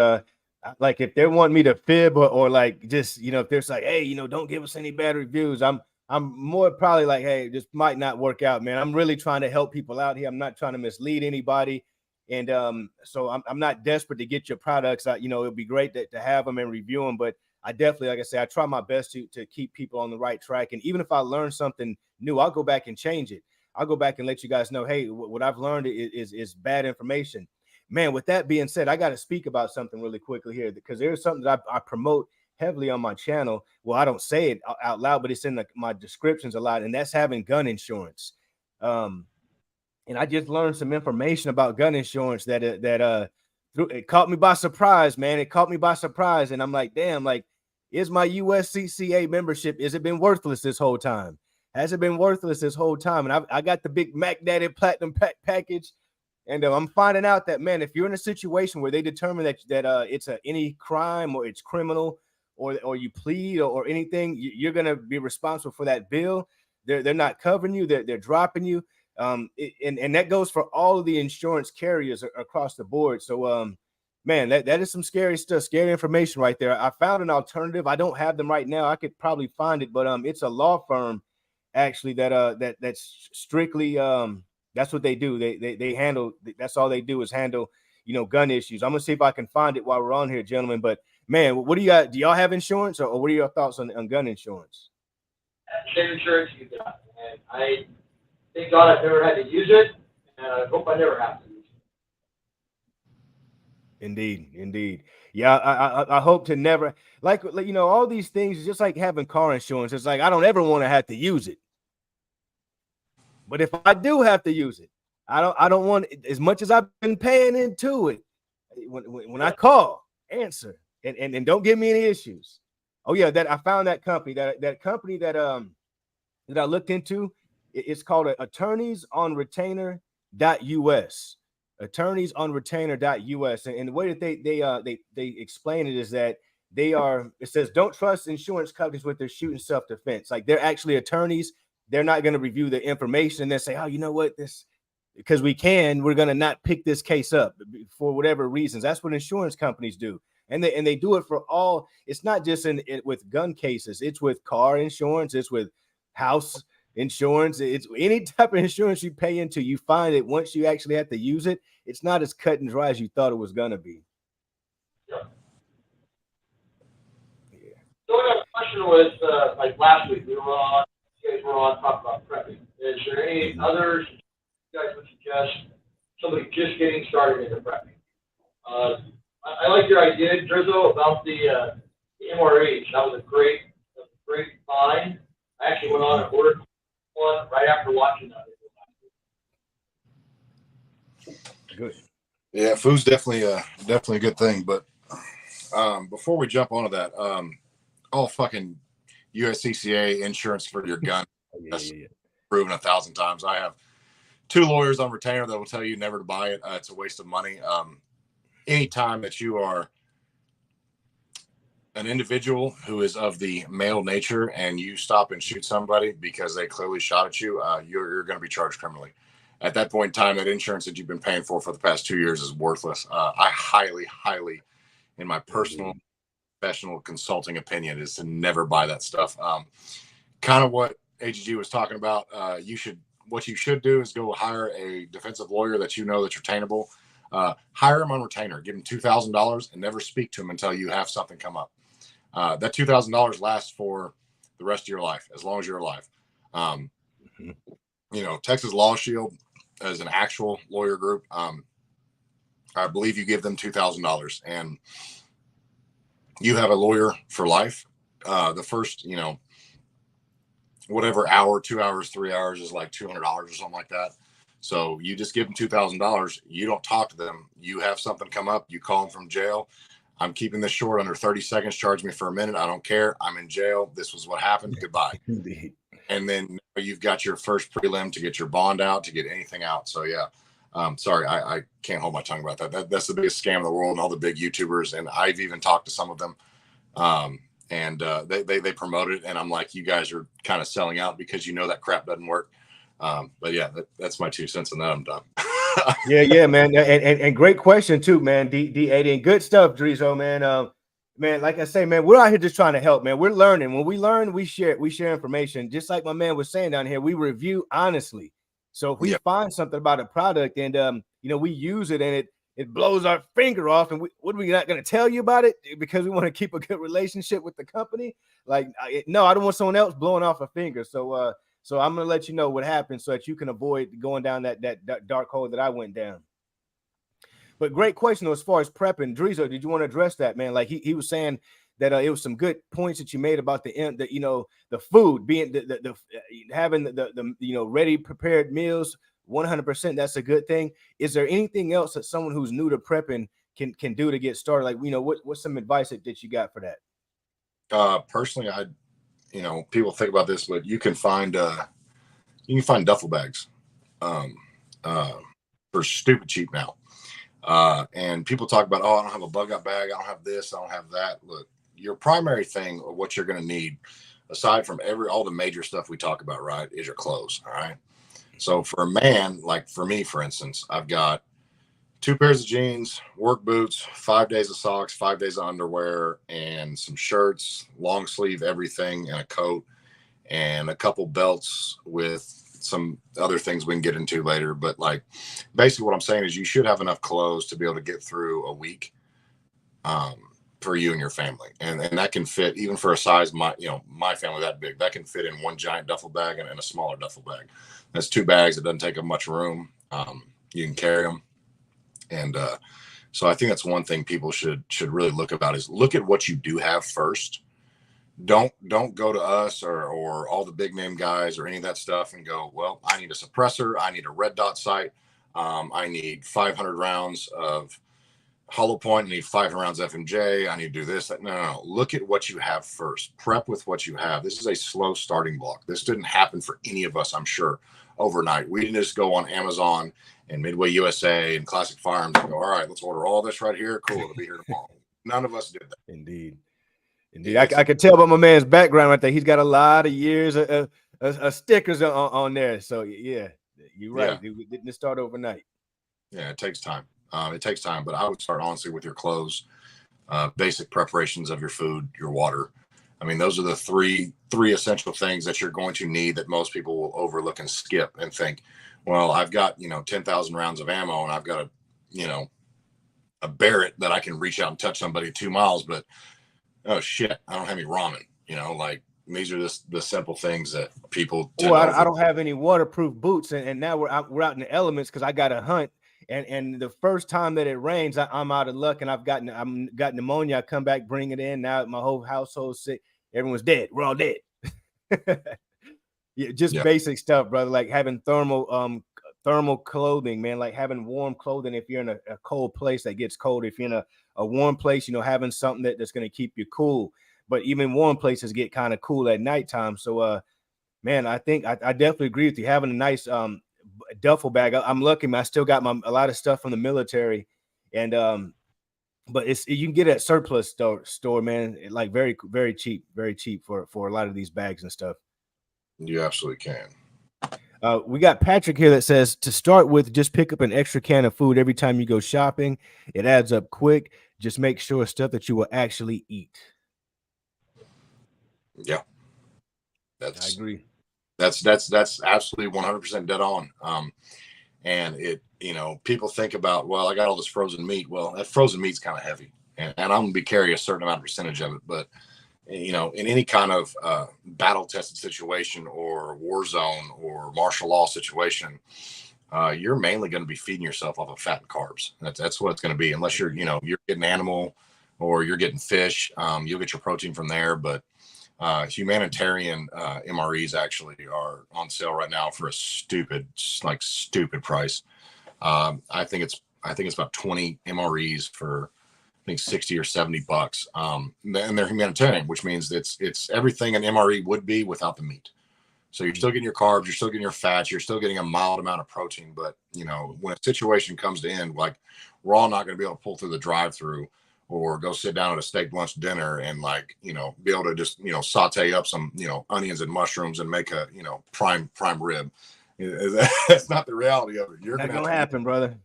[SPEAKER 1] like if they want me to fib or like just, you know, if there's like, hey, you know, don't give us any bad reviews, I'm more probably like, hey, this might not work out, man. I'm really trying to help people out here. I'm not trying to mislead anybody. And so I'm not desperate to get your products out. You know, it'd be great to have them and review them, but I definitely, like I say, I try my best to keep people on the right track. And even if I learn something new, I'll go back and change it. I'll go back and let you guys know, hey, what I've learned is bad information. Man, with that being said, I got to speak about something really quickly here because there's something that I promote heavily on my channel. Well, I don't say it out loud, but it's in my descriptions a lot, and that's having gun insurance. And I just learned some information about gun insurance that it caught me by surprise, man. It caught me by surprise, and I'm like, damn, like, is my USCCA membership, has it been worthless this whole time? Has it been worthless this whole time? And I got the big Mac Daddy Platinum package, and I'm finding out that, man, if you're in a situation where they determine that it's any crime or it's criminal or you plead or anything, you're going to be responsible for that bill. They're not covering you. They're dropping you. And that goes for all of the insurance carriers across the board. So, man, that is some scary stuff, scary information right there. I found an alternative. I don't have them right now. I could probably find it, but it's a law firm actually that's strictly that's what they do. They handle, that's all they do is handle, you know, gun issues. I'm gonna see if I can find it while we're on here, gentlemen. But man, what do you got? Do y'all have insurance or what are your thoughts on gun insurance?
[SPEAKER 6] Same insurance you got. And I thank God I've never had to use it, and I hope I never have to use it.
[SPEAKER 1] Indeed. Yeah, I hope to never, like, you know, all these things, just like having car insurance. It's like I don't ever want to have to use it. But if I do have to use it, I don't want, as much as I've been paying into it, when I call, answer and don't give me any issues. Oh yeah, that I found that company that company that I looked into. It's called attorneysonretainer.us. attorneysonretainer.us. And the way that they explain it is that it says don't trust insurance companies with their shooting self-defense. Like they're actually attorneys. They're not going to review the information and then say, oh, you know what, because we're going to not pick this case up for whatever reasons. That's what insurance companies do. And they do it for all. It's not just with gun cases. It's with car insurance. It's with house insurance. It's any type of insurance you pay into. You find that once you actually have to use it, it's not as cut and dry as you thought it was going to be.
[SPEAKER 6] Yeah. So I got a question with, like last week, you guys were on talking about prepping. Is there any others you guys would suggest somebody just getting started into prepping? I like your idea, Drizzo, about the MREs. That was a great find. I actually went on and ordered one right after watching that.
[SPEAKER 1] Good.
[SPEAKER 2] Yeah, food's definitely a good thing. But before we jump onto that, all fucking USCCA insurance for your gun. That's
[SPEAKER 1] Yeah.
[SPEAKER 2] proven 1,000 times. I have 2 lawyers on retainer that will tell you never to buy it. It's a waste of money. Anytime that you are an individual who is of the male nature and you stop and shoot somebody because they clearly shot at you, you're going to be charged criminally. At that point in time, that insurance that you've been paying for the past 2 years is worthless. I highly, in my personal, professional consulting opinion, is to never buy that stuff. Kind of what AGG was talking about. What you should do is go hire a defensive lawyer that you know that's retainable. Hire him on retainer. Give him $2,000 and never speak to him until you have something come up. That $2,000 lasts for the rest of your life, as long as you're alive. Texas Law Shield is an actual lawyer group. I believe you give them $2,000 and you have a lawyer for life. The first, whatever hour, 2 hours, 3 hours is like $200 or something like that. So you just give them $2,000. You don't talk to them. You have something come up. You call them from jail. I'm keeping this short, under 30 seconds. Charge me for a minute. I don't care. I'm in jail. This was what happened. Goodbye.
[SPEAKER 1] Indeed.
[SPEAKER 2] And then you've got your first prelim to get your bond out, to get anything out. So yeah, sorry, I can't hold my tongue about that. That's the biggest scam in the world, and all the big YouTubers. And I've even talked to some of them, and they promote it. And I'm like, you guys are kind of selling out because that crap doesn't work. But yeah, that's my 2 cents on that. I'm done.
[SPEAKER 1] yeah, man. And great question too, man. D80 and good stuff, Drizo, man. Man, like I say, man, we're out here just trying to help, man. We're learning. When we learn, we share information. Just like my man was saying down here, we review honestly. So if we find something about a product and we use it and it blows our finger off, and what are we not going to tell you about it because we want to keep a good relationship with the company? Like, no, I don't want someone else blowing off a finger. So I'm going to let you know what happened so that you can avoid going down that dark hole that I went down. But great question as far as prepping. Drizo, did you want to address that, man? Like he was saying that it was some good points that you made about the food being the having the ready prepared meals. 100%, that's a good thing. Is there anything else that someone who's new to prepping can do to get started? Like, what's some advice that you got for that?
[SPEAKER 2] Personally, people think about this, but you can find duffel bags for stupid cheap now. And people talk about, I don't have a bug out bag. I don't have this. I don't have that. Look, your primary thing or what you're going to need, aside from all the major stuff we talk about, right, is your clothes. All right. So for a man, like for me, for instance, I've got 2 pairs of jeans, work boots, 5 days of socks, 5 days of underwear, and some shirts, long sleeve, everything, and a coat, and a couple belts with some other things we can get into later. But like, basically what I'm saying is you should have enough clothes to be able to get through a week for you and your family. And that can fit even for a size, my family that big, that can fit in one giant duffel bag and a smaller duffel bag. That's 2 bags. It doesn't take up much room. You can carry them. And so I think that's one thing people should really look about is look at what you do have first. Don't go to us or all the big name guys or any of that stuff and go, well, I need a suppressor. I need a red dot sight. I need 500 rounds of hollow point. I need 500 rounds FMJ. I need to do this. No. Look at what you have first. Prep with what you have. This is a slow starting block. This didn't happen for any of us, I'm sure, overnight. We didn't just go on Amazon and Midway USA and Classic Farms and go, all right, let's order all this right here. Cool. It'll be here tomorrow. None of us did that.
[SPEAKER 1] Indeed. I could tell by my man's background right there. He's got a lot of years of stickers on there. So yeah, you're right. Yeah. It didn't start overnight.
[SPEAKER 2] Yeah, it takes time. But I would start honestly with your clothes, basic preparations of your food, your water. I mean, those are the three essential things that you're going to need that most people will overlook and skip and think, well, I've got 10,000 rounds of ammo and I've got a Barrett that I can reach out and touch somebody 2 miles, but oh shit, I don't have any ramen. Like these are just the simple things that people.
[SPEAKER 1] I don't have any waterproof boots, and now we're out in the elements because I got to hunt. And the first time that it rains, I'm out of luck, and I've got pneumonia. I come back, bring it in. Now my whole household's sick. Everyone's dead. We're all dead. Basic stuff, brother. Like having thermal clothing, man. Like having warm clothing if you're in a cold place that gets cold. If you're in a warm place, having something that's going to keep you cool. but even warm places get kind of cool at nighttime. So, man, I think I definitely agree with you. Having a nice duffel bag. I'm lucky, man. I still got a lot of stuff from the military, and but you can get it at surplus store, man. Like very, very cheap for a lot of these bags and stuff.
[SPEAKER 2] You absolutely can.
[SPEAKER 1] We got Patrick here that says, to start with, just pick up an extra can of food every time you go shopping. It adds up quick. Just make sure it's stuff that you will actually eat.
[SPEAKER 2] Yeah,
[SPEAKER 1] I agree.
[SPEAKER 2] That's absolutely 100% dead on. And it, people think about, well, I got all this frozen meat. Well, that frozen meat's kind of heavy, and I'm gonna be carry a certain amount of percentage of it. But in any kind of battle tested situation or war zone or martial law situation, you're mainly going to be feeding yourself off of fat and carbs. That's what it's going to be, unless you're getting animal or you're getting fish. You'll get your protein from there. But humanitarian MREs actually are on sale right now for a stupid price. I think it's about 20 MREs for, I think, 60 or 70 bucks. And they're humanitarian, which means it's everything an MRE would be without the meat. So you're still getting your carbs, you're still getting your fats, you're still getting a mild amount of protein. But when a situation comes to end, like, we're all not going to be able to pull through the drive-through or go sit down at a steak lunch dinner and be able to just saute up some onions and mushrooms and make a prime rib. That's not the reality of it. You're
[SPEAKER 1] Not
[SPEAKER 2] going
[SPEAKER 1] gonna
[SPEAKER 2] to
[SPEAKER 1] happen, brother.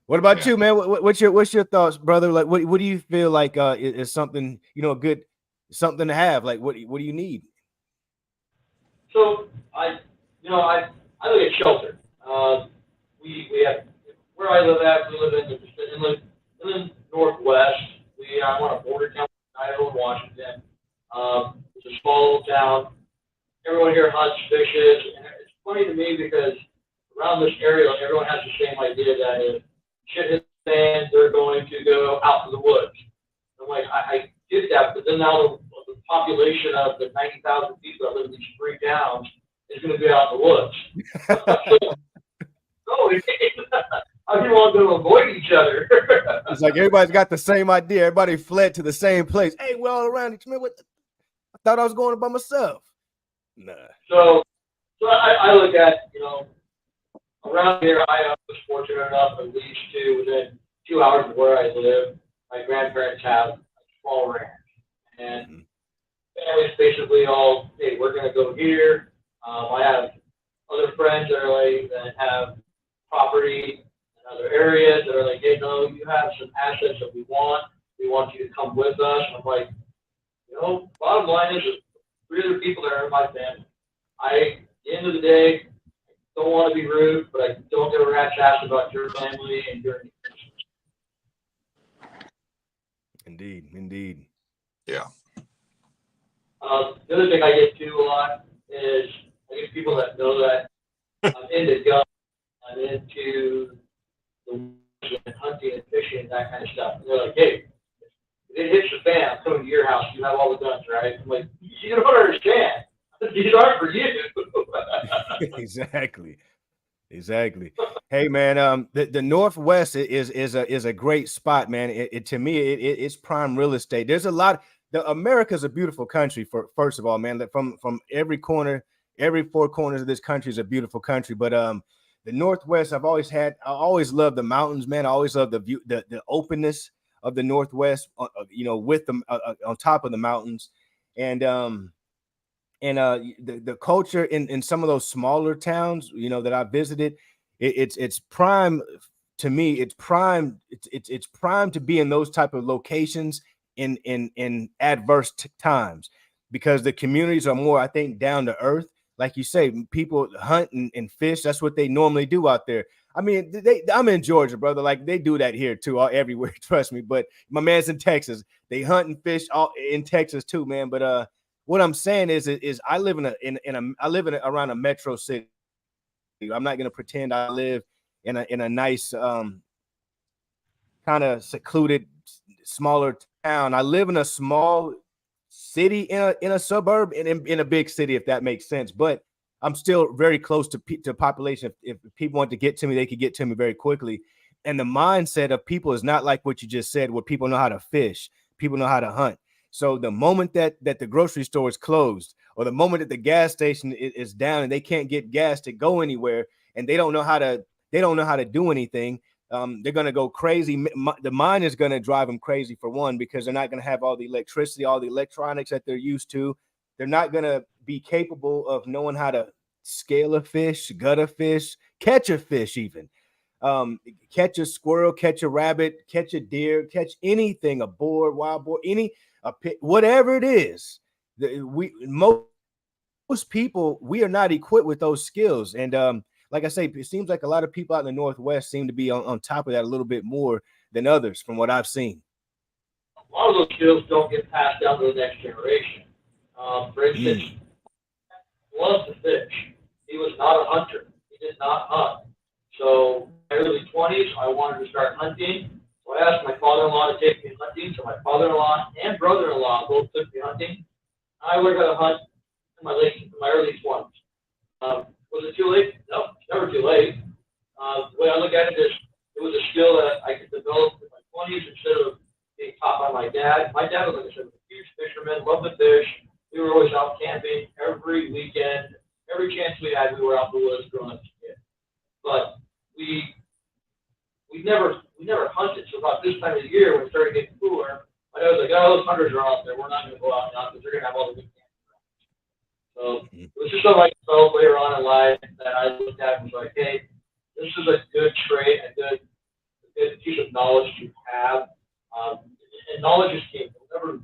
[SPEAKER 1] What about you, man? What's your thoughts, brother? Like, what do you feel like is something good, something to have? Like, what do you need?
[SPEAKER 6] So I look at shelter. We have, where I live at. We live in the Northwest. I'm on a border town with Idaho and Washington. It's a small little town. Everyone here hunts, fishes, and it's funny to me because around this area, everyone has the same idea that if shit hits the fan, they're going to go out to the woods. I'm like, I get that, but then now the population of the 90,000 people that live in these 3 towns is going to be out in the woods. How do you want to avoid each other?
[SPEAKER 1] It's like everybody's got the same idea. Everybody fled to the same place. Hey, we're all around each other. I thought I was going by myself. Nah.
[SPEAKER 6] So I look at, around here, I was fortunate enough at least to, within 2 hours of where I live, my grandparents have a small ranch. And families basically all, hey, we're going to go here. I have other friends that have property in other areas that are like, hey, no, you have some assets that we want. We want you to come with us. And I'm like, bottom line is, 3 other people that are in my family. At the end of the day, I don't want to be rude, but I don't give a rat's ass about your family and your needs.
[SPEAKER 1] Indeed.
[SPEAKER 2] Yeah.
[SPEAKER 6] The other thing I get to a lot is I get people that know that I'm into guns, I'm into the woods and hunting and fishing and that kind of stuff. And they're like, hey, if it hits the fan, I'm coming to your house. You have all the guns, right? I'm like, you don't understand. These aren't for you.
[SPEAKER 1] Exactly. Hey, man, the Northwest is a great spot, man. To me, it's prime real estate. There's a lot. America's a beautiful country. First of all, man, from every corner, every 4 corners of this country is a beautiful country. But the Northwest, I always loved the mountains, man. I always loved the view, the openness of the Northwest, with them on top of the mountains, and the culture in some of those smaller towns, that I visited, it's prime to me. It's prime. It's prime to be in those type of locations in adverse times, because the communities are more, I think, down to earth. Like you say, people hunt and fish. That's what they normally do out there. I mean, I'm in Georgia, brother. Like, they do that here too, everywhere. Trust me. But my man's in Texas. They hunt and fish all in Texas too, man. But what I'm saying is I live around a metro city. I'm not gonna pretend I live in a nice kind of secluded smaller town. I live in a small city in a suburb in a big city, if that makes sense. But I'm still very close to population. If people want to get to me, they could get to me very quickly. And the mindset of people is not like what you just said, where people know how to fish, people know how to hunt. So the moment that the grocery store is closed, or the moment that the gas station is down and they can't get gas to go anywhere, and they don't know how to do anything, they're going to go crazy. The mind is going to drive them crazy, for one, because they're not going to have all the electricity, all the electronics that they're used to. They're not going to be capable of knowing how to scale a fish, gut a fish, catch a fish, even catch a squirrel, catch a rabbit, catch a deer, catch anything, a boar, wild boar, whatever it is. Most people, we are not equipped with those skills. And like I say, it seems like a lot of people out in the Northwest seem to be on top of that a little bit more than others, from what I've seen.
[SPEAKER 6] A lot of those skills don't get passed down to the next generation. For instance, loves to fish. He was not a hunter. He did not hunt. So in my early 20s, I wanted to start hunting. So I asked my father-in-law to take me hunting. So my father-in-law and brother-in-law both took me hunting. I learned how to hunt in my early 20s. Was it too late? No, it's never too late. The way I look at it is, it was a skill that I could develop in my 20s instead of being taught by my dad. My dad was, like I said, a huge fisherman, loved to fish. We were always out camping every weekend. Every chance we had, we were out in the woods growing up as a kid. But we never hunted. So about this time of the year, when it started getting cooler, my dad was like, "Oh, those hunters are out there. We're not going to go out now because they're going to have all the good camping grounds." So it was just something I felt later on in life that I looked at and was like, "Hey, this is a good trait, a good piece of knowledge to have." And knowledge is king. You'll never,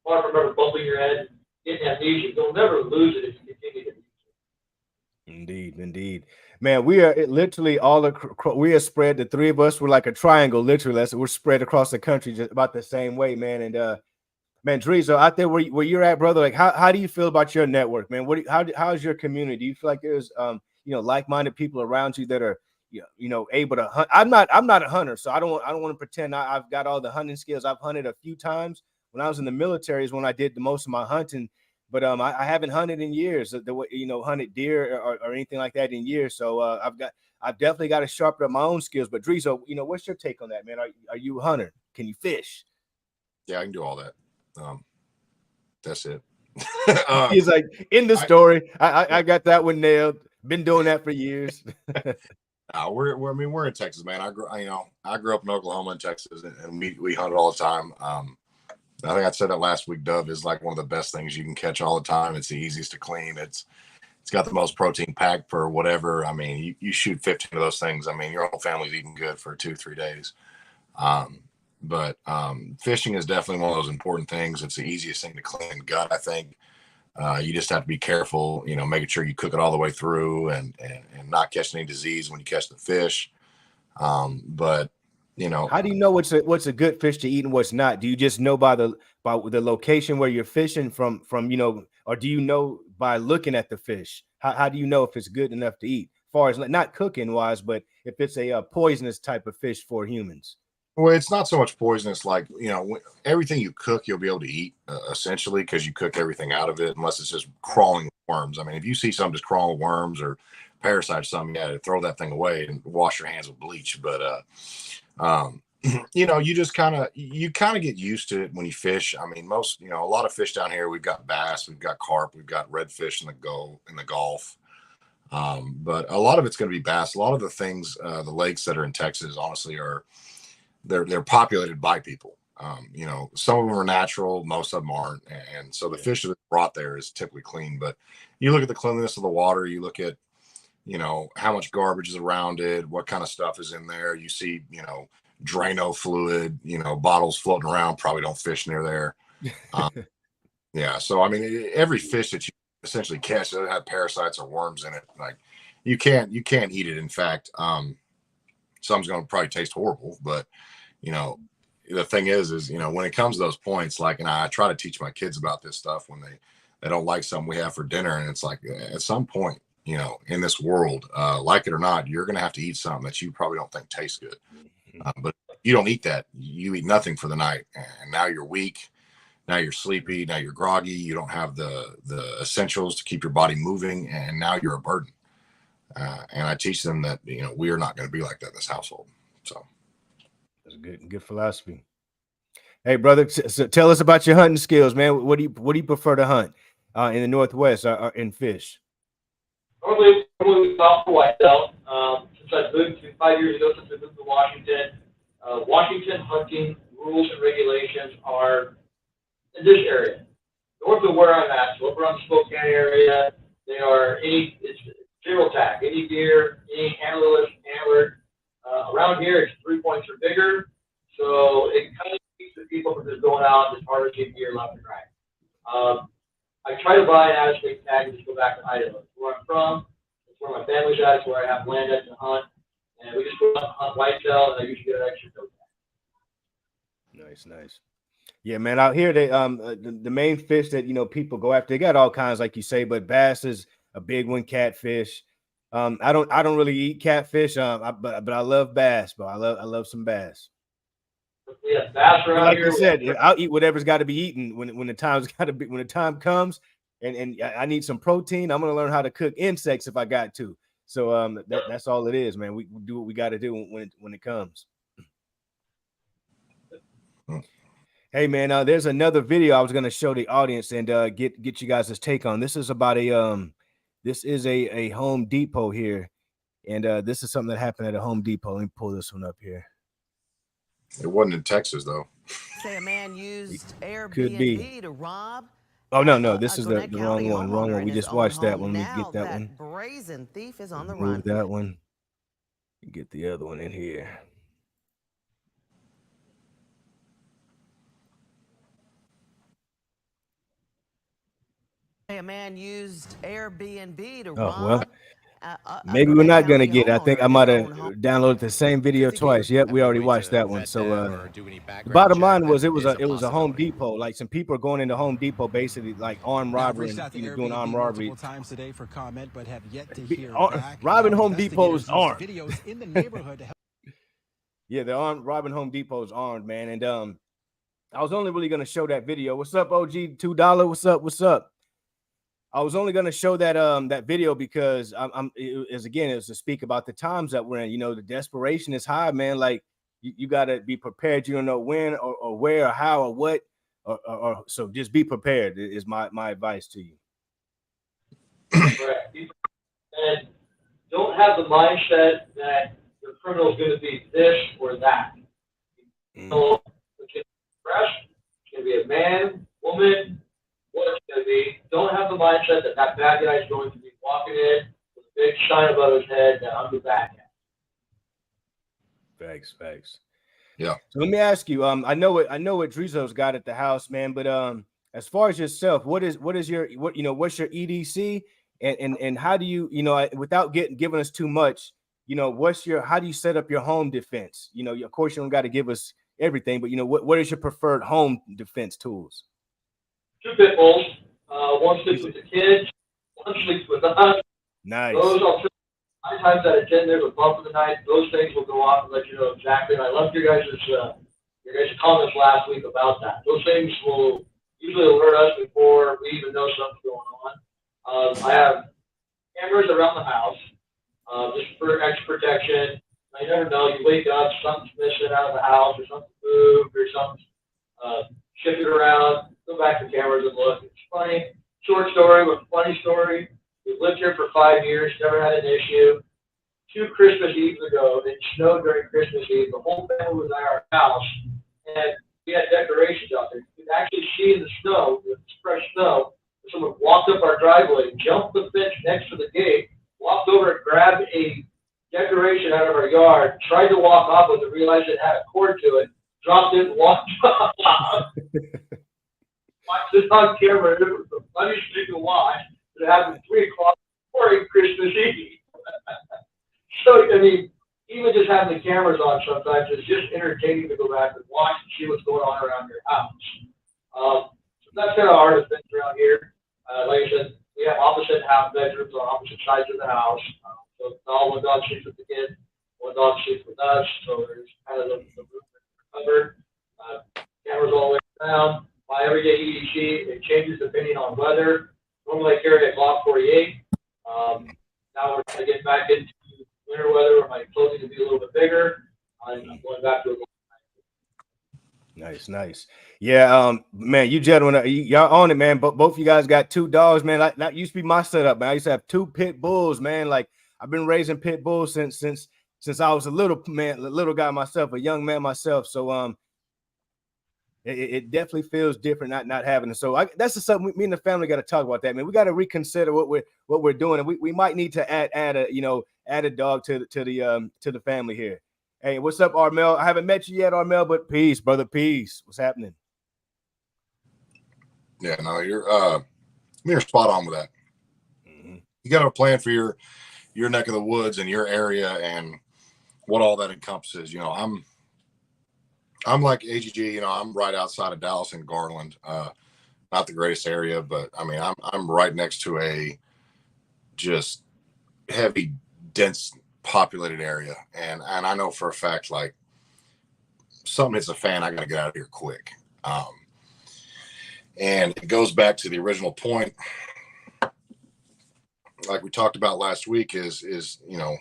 [SPEAKER 6] far from ever bumping your head and getting amnesia, you'll never lose it if you continue to use it.
[SPEAKER 1] Indeed. Man, we are literally we are spread. The three of us were like a triangle, literally. We're spread across the country just about the same way, man. And man, Drezo, out there where you're at, brother, like how do you feel about your network, man? How's your community? Do you feel like there's like-minded people around you that are able to hunt? I'm not a hunter, so I don't want to pretend I've got all the hunting skills. I've hunted a few times. When I was in the military is when I did the most of my hunting, but I haven't hunted in years. Hunted deer or anything like that in years. So I've definitely got to sharpen up my own skills. But Drezo, what's your take on that, man? Are you a hunter? Can you fish?
[SPEAKER 2] Yeah, I can do all that. That's it.
[SPEAKER 1] He's like, in the story. I got that one nailed. Been doing that for years.
[SPEAKER 2] We're in Texas, man. I grew up in Oklahoma and Texas, and we hunted all the time. I think I said that last week. Dove is like one of the best things you can catch all the time. It's the easiest to clean. It's got the most protein packed per whatever. I mean, you shoot 15 of those things. I mean, your whole family's eating good for 2-3 days. But fishing is definitely one of those important things. It's the easiest thing to clean gut, I think. You just have to be careful, making sure you cook it all the way through and not catch any disease when you catch the fish. But
[SPEAKER 1] how do you know what's a good fish to eat and what's not? Do you just know by the location where you're fishing from, or do you know by looking at the fish? How do you know if it's good enough to eat? As far as not cooking wise, but if it's a poisonous type of fish for humans?
[SPEAKER 2] Well, it's not so much poisonous. Like, everything you cook, you'll be able to eat essentially, because you cook everything out of it, unless it's just crawling worms. I mean, if you see something just crawling worms or parasites, something, you got to throw that thing away and wash your hands with bleach. But, you just kind of get used to it when you fish. I mean, a lot of fish down here, we've got bass, we've got carp, we've got redfish in the Gulf. But a lot of it's going to be bass. A lot of the things, the lakes that are in Texas, honestly, they're populated by people. Some of them are natural, most of them aren't. And so the fish that's brought there is typically clean, but you look at the cleanliness of the water, you look at, how much garbage is around it, what kind of stuff is in there. You see, Drano fluid, bottles floating around, probably don't fish near there. Yeah. So, I mean, every fish that you essentially catch doesn't have parasites or worms in it. Like you can't eat it. In fact, some's going to probably taste horrible, but the thing is, when it comes to those points, like, and I try to teach my kids about this stuff when they don't like something we have for dinner. And it's like, at some point, in this world, like it or not, you're going to have to eat something that you probably don't think tastes good. But you don't eat that. You eat nothing for the night. And now you're weak. Now you're sleepy. Now you're groggy. You don't have the essentials to keep your body moving. And now you're a burden. And I teach them that, we are not going to be like that in this household. So
[SPEAKER 1] that's good philosophy. Hey, brother, so tell us about your hunting skills, man. What do you prefer to hunt in the Northwest or in fish?
[SPEAKER 6] Normally we golf for whitetail. Since I moved 5 years ago, since I moved to Washington, Washington hunting rules and regulations are in this area. North of where I'm at, so over on the Spokane area, they are it's zero tack. Any deer, any antlerless, antlered. Around here, it's 3 points or bigger, so it kind of keeps the people from just going out and just harvesting deer left and right. I try to buy an out-of-state tag and just go back to Idaho. It's where I'm from. It's where my family's at. It's where I have land at to hunt, and we just go out and hunt whitetail, and I usually get an extra toe tag.
[SPEAKER 1] Nice, nice. Yeah, man. Out here, they the main fish that people go after. They got all kinds, like you say, but bass is a big one. Catfish. I don't really eat catfish. But I love bass. But I love some bass.
[SPEAKER 6] We have bass around
[SPEAKER 1] Like
[SPEAKER 6] here.
[SPEAKER 1] you said, I'll eat whatever's got to be eaten when the time comes, and I need some protein. I'm gonna learn how to cook insects if I got to. So that's all it is, man. We do what we got to do when it comes. Hey, man, there's another video I was going to show the audience and get you guys' take on. This is about a Home Depot here, and this is something that happened at a Home Depot. Let me pull this one up here.
[SPEAKER 2] It wasn't in Texas, though.
[SPEAKER 3] Say a man used
[SPEAKER 1] Could be.
[SPEAKER 3] Airbnb to rob.
[SPEAKER 1] Oh, no, this is the
[SPEAKER 3] Gwinnett County
[SPEAKER 1] wrong one.
[SPEAKER 3] homeowner in
[SPEAKER 1] We
[SPEAKER 3] his
[SPEAKER 1] just watched
[SPEAKER 3] own
[SPEAKER 1] that one. We
[SPEAKER 3] home.
[SPEAKER 1] get that
[SPEAKER 3] Now
[SPEAKER 1] one.
[SPEAKER 3] Brazen thief is on the
[SPEAKER 1] Move
[SPEAKER 3] run.
[SPEAKER 1] that one. Get the other one in here.
[SPEAKER 3] A man used Airbnb to
[SPEAKER 1] Oh,
[SPEAKER 3] rob.
[SPEAKER 1] well,
[SPEAKER 3] a
[SPEAKER 1] maybe we're
[SPEAKER 3] Gwinnett
[SPEAKER 1] not going to
[SPEAKER 3] County
[SPEAKER 1] get it. I think
[SPEAKER 3] homeowner
[SPEAKER 1] I
[SPEAKER 3] in
[SPEAKER 1] might
[SPEAKER 3] his
[SPEAKER 1] have
[SPEAKER 3] own home.
[SPEAKER 1] downloaded the same video twice. Yep, we already watched that one. So the bottom line was it was a Home Depot. Like some people are going into Home Depot basically like armed robbery and doing armed robbery.
[SPEAKER 7] Times today for comment, but have yet to
[SPEAKER 1] Be-
[SPEAKER 7] hear
[SPEAKER 1] ar-
[SPEAKER 7] back.
[SPEAKER 1] robbing
[SPEAKER 7] Now,
[SPEAKER 1] Home Depot's
[SPEAKER 7] investigators
[SPEAKER 1] armed.
[SPEAKER 7] used videos in the neighborhood to help.
[SPEAKER 1] Yeah, they're armed. Robbing Home Depot's armed, man. And I was only really going to show that video. What's up, OG? $2. What's up? I was only going to show that that video because it was to speak about the times that we're in. You know, the desperation is high, man. Like you got to be prepared. You don't know when or where or how or what, or so just be prepared is my advice to you.
[SPEAKER 6] Correct. And don't have the mindset that your criminal is going to be this or that. So it's going to be fresh. It's going to be a man, woman, what it's going to be. Don't have the mindset that that bad guy is going to be walking in with a big sign above his head that I'm the bad guy.
[SPEAKER 1] Facts.
[SPEAKER 2] Yeah.
[SPEAKER 1] So let me ask you. I know what Drizo's got at the house, man. But as far as yourself, what's your EDC and how do you without giving us too much, how do you set up your home defense? Of course you don't got to give us everything, but what is your preferred home defense tools?
[SPEAKER 6] 2 pit bulls. One sleeps with the kids. One sleeps with us.
[SPEAKER 1] Nice.
[SPEAKER 6] Those I'll tell you, 9 times out of 10, there's a bump in the night. Those things will go off and let you know exactly. And I loved your guys' comments last week about that. Those things will usually alert us before we even know something's going on. I have cameras around the house, just for extra protection. You never know. You wake up, something's missing out of the house, or something moved, or something's shifted around. Go back to cameras and look. It's funny. Short story, but funny story. We've lived here for 5 years, never had an issue. 2 Christmas Eves ago, it snowed during Christmas Eve. The whole family was at our house, and we had decorations out there. You could actually see in the snow, the fresh snow, someone walked up our driveway, jumped the fence next to the gate, walked over and grabbed a decoration out of our yard, tried to walk off with it, realized it had a cord to it, dropped it, and walked off. Watched this on camera. It was the funniest thing to watch. It happened 3 o'clock during Christmas Eve. So, I mean, even just having the cameras on sometimes is just entertaining to go back and watch and see what's going on around your house. So that's kind of our defense around here. Like I said, we have opposite half bedrooms on opposite sides of the house. So one dog sleeps with the kid, one dog sleeps with us. So there's kind of the room covered. Cameras all the way around. My everyday EDC, it changes depending on weather. Normally I carry a Glock 48. Now we're trying to get back into winter weather where my clothing will be a little bit bigger. I'm going back to a
[SPEAKER 1] Nice. Yeah, man, you gentlemen, y'all on it, man. But both of you guys got 2 dogs, man. That used to be my setup, man. I used to have 2 pit bulls, man. Like I've been raising pit bulls since I was a little guy myself, a young man myself. So it definitely feels different not having it. So that's just something me and the family got to talk about that, man. We got to reconsider what we're doing, and we might need to add a dog to the family here. Hey, what's up, Armel? I haven't met you yet, Armel, but peace, brother. Peace. What's happening?
[SPEAKER 2] Yeah, no, you're spot on with that. Mm-hmm. You got a plan for your neck of the woods and your area and what all that encompasses. You know, I'm like AGG. You know, I'm right outside of Dallas and Garland. Not the greatest area, but I mean, I'm right next to a just heavy, dense, populated area, and I know for a fact, like, something hits a fan, I got to get out of here quick. And it goes back to the original point, like we talked about last week, is you know,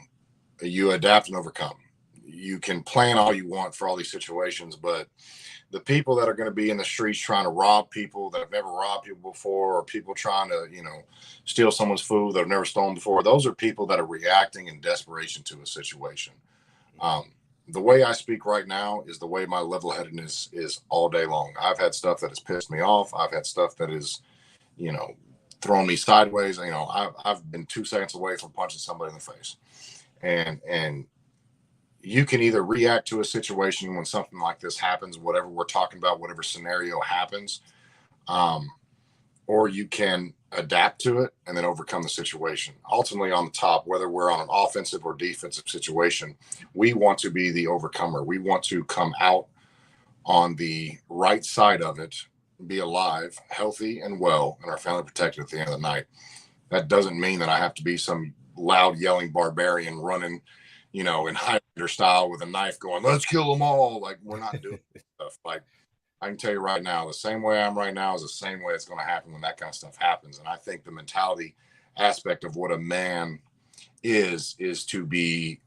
[SPEAKER 2] you adapt and overcome. You can plan all you want for all these situations, but the people that are going to be in the streets trying to rob people that have never robbed people before, or people trying to, you know, steal someone's food that have never stolen before, those are people that are reacting in desperation to a situation. The way I speak right now is the way my level-headedness is all day long. I've had stuff that has pissed me off. I've had stuff that is, you know, thrown me sideways. You know, I've been 2 seconds away from punching somebody in the face. And you can either react to a situation when something like this happens, whatever we're talking about, whatever scenario happens, or you can adapt to it and then overcome the situation. Ultimately, on the top, whether we're on an offensive or defensive situation, we want to be the overcomer. We want to come out on the right side of it, be alive, healthy and well, and our family protected at the end of the night. That doesn't mean that I have to be some loud yelling barbarian running, you know, in Highlander style with a knife going, let's kill them all. Like, we're not doing stuff. Like, I can tell you right now, the same way I'm right now is the same way it's going to happen when that kind of stuff happens. And I think the mentality aspect of what a man is to be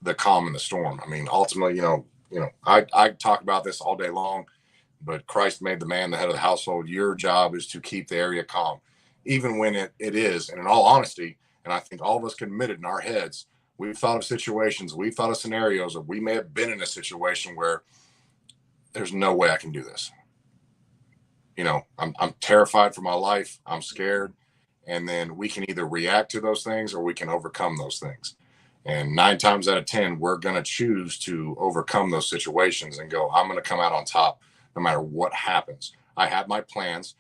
[SPEAKER 2] the calm in the storm. I mean, ultimately, you know, I talk about this all day long, but Christ made the man the head of the household. Your job is to keep the area calm, even when it is. And in all honesty, and I think all of us can admit it in our heads, we've thought of situations, we've thought of scenarios, or we may have been in a situation where there's no way I can do this. You know, I'm terrified for my life. I'm scared. And then we can either react to those things or we can overcome those things. And 9 times out of 10, we're going to choose to overcome those situations and go, I'm going to come out on top no matter what happens. I have my plans.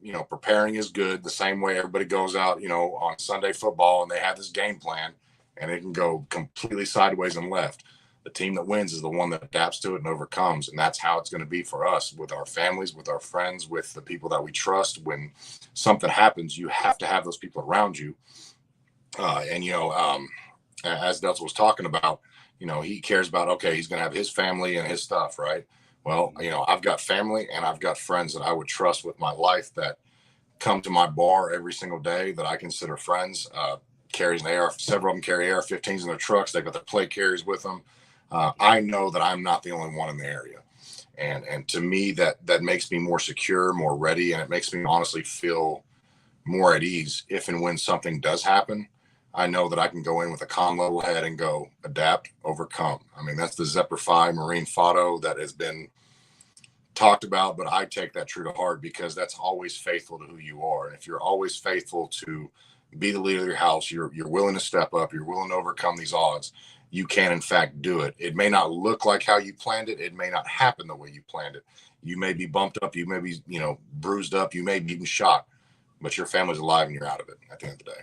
[SPEAKER 2] You know, preparing is good. The same way everybody goes out, you know, on Sunday football and they have this game plan and it can go completely sideways and left. The team that wins is the one that adapts to it and overcomes. And that's how it's going to be for us, with our families, with our friends, with the people that we trust. When something happens, you have to have those people around you. And, you know, as Delta was talking about, you know, he cares about, okay, he's going to have his family and his stuff, right? Well, you know, I've got family and I've got friends that I would trust with my life that come to my bar every single day that I consider friends. Carries an AR, several of them carry AR-15s in their trucks. They've got their plate carriers with them. I know that I'm not the only one in the area. And to me, that makes me more secure, more ready, and it makes me honestly feel more at ease if and when something does happen. I know that I can go in with a calm level head and go adapt, overcome. I mean, that's the Zephyr 5 Marine Fado that has been talked about, but I take that true to heart because that's always faithful to who you are. And if you're always faithful to be the leader of your house, you're willing to step up, you're willing to overcome these odds, you can in fact do it. It may not look like how you planned it. It may not happen the way you planned it. You may be bumped up, you may be, you know, bruised up, you may be even shot, but your family's alive and you're out of it at the end of the day.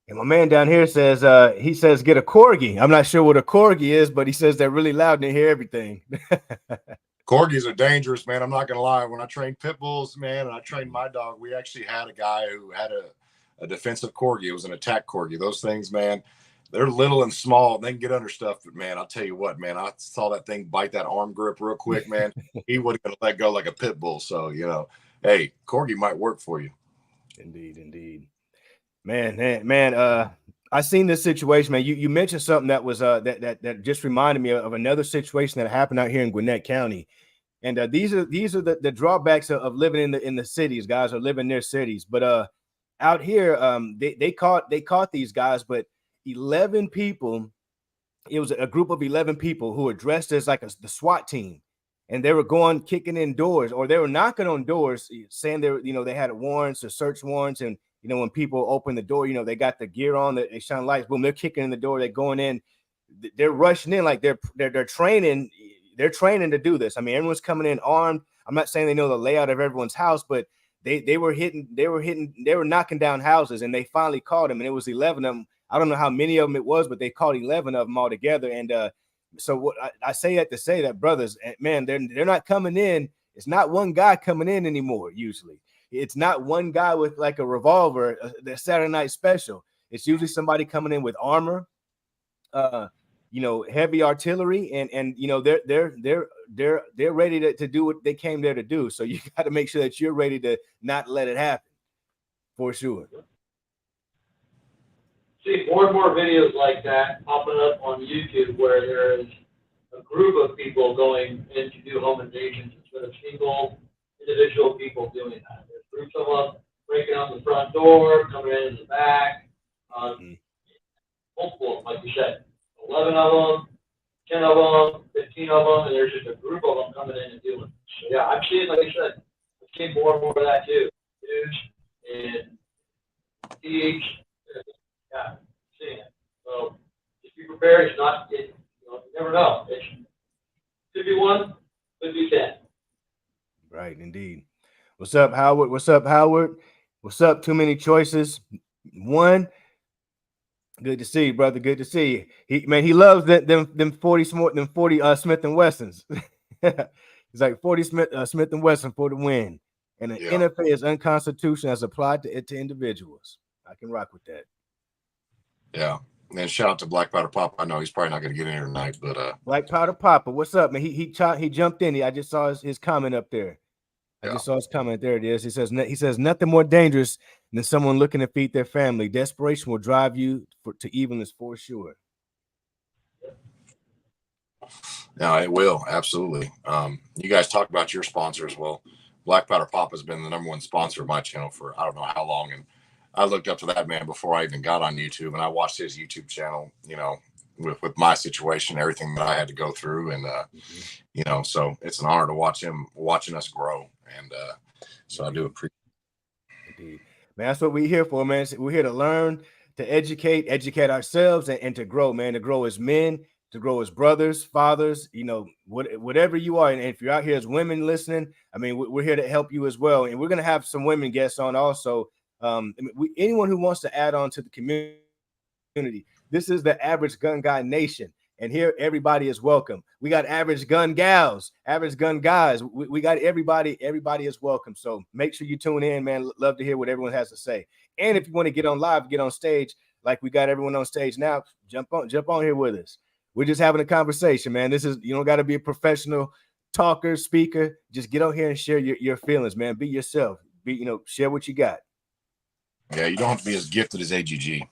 [SPEAKER 1] And my man down here says, he says, get a corgi. I'm not sure what a corgi is, but he says they're really loud and they hear everything.
[SPEAKER 2] Corgis are dangerous, man. I'm not going to lie. When I trained pit bulls, man, and I trained my dog, we actually had a guy who had a defensive corgi. It was an attack corgi. Those things, man, they're little and small. And they can get under stuff. But, man, I'll tell you what, man, I saw that thing bite that arm grip real quick, man. He wasn't going to let go like a pit bull. So, you know, hey, corgi might work for you.
[SPEAKER 1] Indeed. Man, I seen this situation, man. You mentioned something that was that just reminded me of another situation that happened out here in Gwinnett County. And these are the drawbacks of living in the cities. Guys are living near cities, but out here, they caught these guys, but 11 people. It was a group of 11 people who were dressed as like the SWAT team, and they were going kicking in doors, or they were knocking on doors, saying they had warrants or search warrants, and when people open the door, they got the gear on, they shine lights, boom, they're kicking in the door, they're going in, they're rushing in like they're training. They're training to do this. I mean, everyone's coming in armed. I'm not saying they know the layout of everyone's house, but they were knocking down houses, and they finally caught them, and it was 11 of them. I don't know how many of them it was, but they caught 11 of them all together. And so what I say that to say that, brothers, man, they're not coming in. It's not one guy coming in anymore. Usually it's not one guy with like a revolver, the Saturday Night Special. It's usually somebody coming in with armor, heavy artillery, and they're ready to do what they came there to do. So you got to make sure that you're ready to not let it happen, for sure.
[SPEAKER 6] See more and more videos like that popping up on YouTube where there is a group of people going in to do home invasions instead of single individual people doing that. There's groups of them breaking out the front door, coming in the back, multiple, like you said, 11 of them, 10 of them, 15 of them, and there's just a group of them coming in and doing it. So yeah, I'm seeing, like I said, I'm seeing more and more of that too. News and TH. Yeah, seeing it. So just be prepared. It's not, you never know. It could be one, could be 10.
[SPEAKER 1] Right, indeed. What's up, Howard? What's up, Howard? What's up? Too many choices. One. Good to see you, brother. Good to see you. He loves them 40 Smith and Wessons. He's like 40 Smith and Wesson for the win. And the NFA is unconstitutional as applied to individuals. I can rock with that.
[SPEAKER 2] Yeah. And shout out to Black Powder Papa. I know he's probably not going to get in here tonight, but
[SPEAKER 1] Black Powder Papa, what's up, man? He jumped in. I just saw his comment up there. I just saw his comment. There it is. He says nothing more dangerous than someone looking to feed their family. Desperation will drive you to evenness for sure.
[SPEAKER 2] No, it will. Absolutely. You guys talk about your sponsors. Well, Black Powder Papa has been the #1 sponsor of my channel for I don't know how long. And I looked up to that man before I even got on YouTube, and I watched his YouTube channel, with my situation, everything that I had to go through. And, so it's an honor to watching us grow. And so I do appreciate
[SPEAKER 1] it. Indeed. Man, that's what we're here for, man. We're here to learn, to educate ourselves, and to grow, man, to grow as men, to grow as brothers, fathers, whatever you are. And if you're out here as women listening, I mean, we're here to help you as well. And we're going to have some women guests on also. Anyone who wants to add on to the community, this is the Average Gun Guy Nation, and here everybody is welcome. We got average gun gals, average gun guys. We got everybody is welcome. So make sure you tune in, man. Love to hear what everyone has to say. And if you want to get on live, get on stage, like we got everyone on stage now, jump on here with us. We're just having a conversation, man. This is, you don't got to be a professional talker, speaker. Just get on here and share your feelings, man. Be yourself. Share what you got.
[SPEAKER 2] Yeah, you don't have to be as gifted as AGG.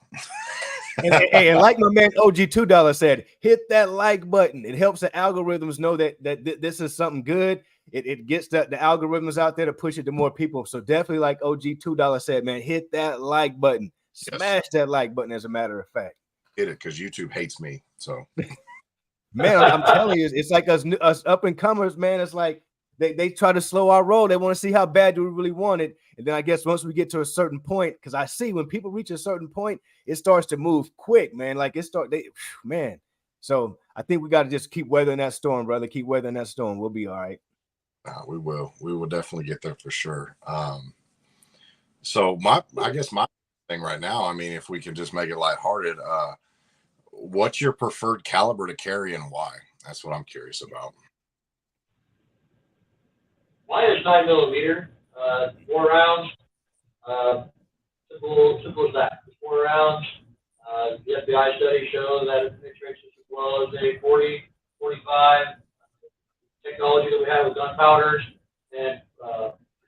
[SPEAKER 1] and like my man OG $2 said, hit that like button. It helps the algorithms know that this is something good. It gets the algorithms out there to push it to more people. So definitely, like OG $2 said, man, hit that like button. Smash that like button, as a matter of fact.
[SPEAKER 2] Hit it, because YouTube hates me. So,
[SPEAKER 1] man, I'm telling you, it's like us up and comers, man. It's like they try to slow our roll. They want to see how bad do we really want it. And then I guess once we get to a certain point, because I see when people reach a certain point, it starts to move quick, man. Like man. So I think we got to just keep weathering that storm, brother. Keep weathering that storm. We'll be all right.
[SPEAKER 2] We will definitely get there for sure. So I guess my thing right now, I mean, if we can just make it lighthearted, what's your preferred caliber to carry and why? That's what I'm curious about.
[SPEAKER 6] Mine is 9mm, 4 rounds. Simple as that. 4 rounds. The FBI studies show that it penetrates as well as a 40, 45. Technology that we have with gunpowders and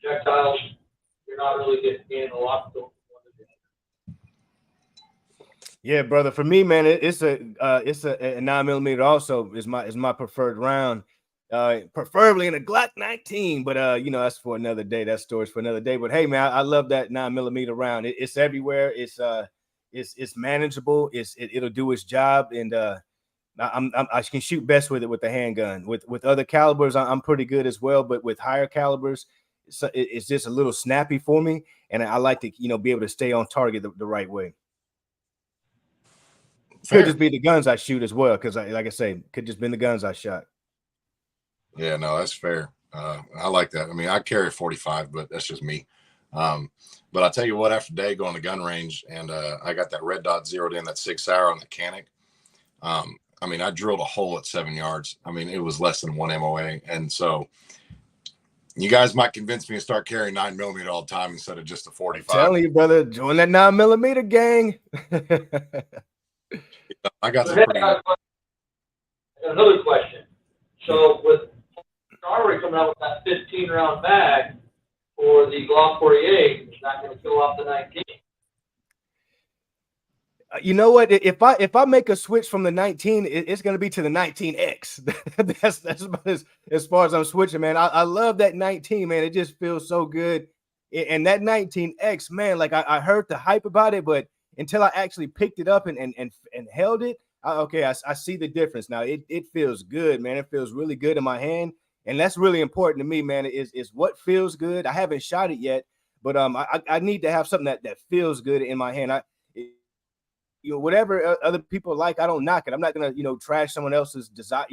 [SPEAKER 6] projectiles, you're not really gaining a lot.
[SPEAKER 1] Yeah, brother. For me, man, it's a 9mm also is my preferred round. Preferably in a Glock 19, but that's for another day. That story's for another day. But hey, man, I love that 9mm round. It's everywhere. It's manageable. It'll do its job, and I can shoot best with it with the handgun. With other calibers, I'm pretty good as well, but with higher calibers, it's just a little snappy for me, and I like to be able to stay on target the right way.
[SPEAKER 2] Fair.
[SPEAKER 1] Could just be the guns I shoot as well, because like I say, could just been the guns I shot.
[SPEAKER 2] Yeah, no, that's fair. I like that. I mean, I carry 45, but that's just me. But I'll tell you what, after day going to gun range, and I got that red dot zeroed in, that 6 hour on the Canic. I mean, I drilled a hole at 7 yards. I mean, it was less than 1 MOA. And so you guys might convince me to start carrying 9mm all the time instead of just a 45.
[SPEAKER 1] I'm telling you, brother, join that 9mm gang.
[SPEAKER 2] I got some
[SPEAKER 6] Hey,
[SPEAKER 2] pretty.
[SPEAKER 6] another question. So with Starry coming out with that 15-round mag for the Glock 48, is that going to kill off the 19?
[SPEAKER 1] You know what? If I make a switch from the 19, it's going to be to the 19X. that's about as far as I'm switching, man. I love that 19, man. It just feels so good. And that 19X, man, like I heard the hype about it, but until I actually picked it up and held it, I see the difference now. It feels good, man. It feels really good in my hand, and that's really important to me, man. Is what feels good. I haven't shot it yet, but I need to have something that feels good in my hand. Whatever other people like, I don't knock it. I'm not gonna trash someone else's design,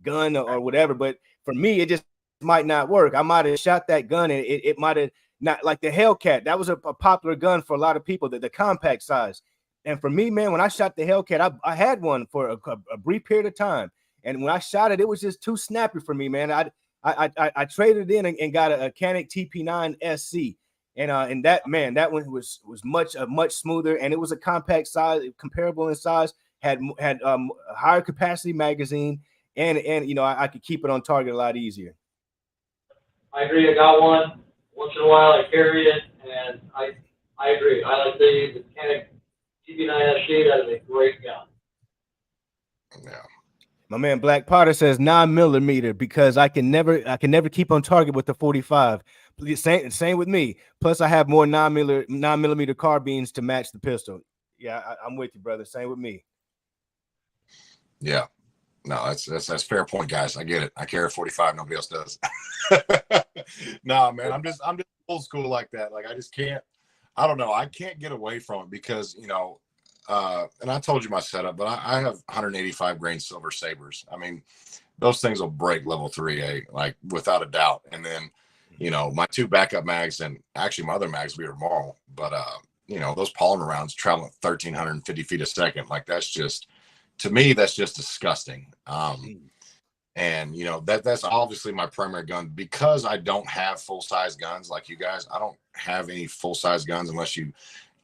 [SPEAKER 1] gun or whatever. But for me, it just might not work. I might have shot that gun and it might have not, like the Hellcat. That was a popular gun for a lot of people, the compact size. And for me, man, when I shot the Hellcat, I had one for a brief period of time, and when I shot it, it was just too snappy for me, man. I traded in and got a Canic TP9 SC. And that one was much smoother, and it was a compact size, comparable in size, had a higher capacity magazine, and I could keep it on target a lot easier.
[SPEAKER 6] I agree. I got one. Once in a while, I carry it, and I agree. I like the Canic TP9 SC. That is a great gun.
[SPEAKER 2] Yeah.
[SPEAKER 1] My man Black Potter says 9mm because I can never keep on target with the 45. Same with me. Plus, I have more 9mm carbines to match the pistol. Yeah, I'm with you, brother. Same with me.
[SPEAKER 2] Yeah. No, that's fair point, guys. I get it. I carry 45. Nobody else does. No, man, I'm just old school like that. Like I just can't. I don't know. I can't get away from it because and I told you my setup, but I have 185 grain silver sabers. I mean, those things will break level 3A, like without a doubt. And then, my 2 backup mags, and actually my other mags will be tomorrow, but those polymer rounds traveling 1,350 feet a second. Like that's just, to me, that's just disgusting. And that's obviously my primary gun because I don't have full size guns like you guys. I don't have any full size guns unless you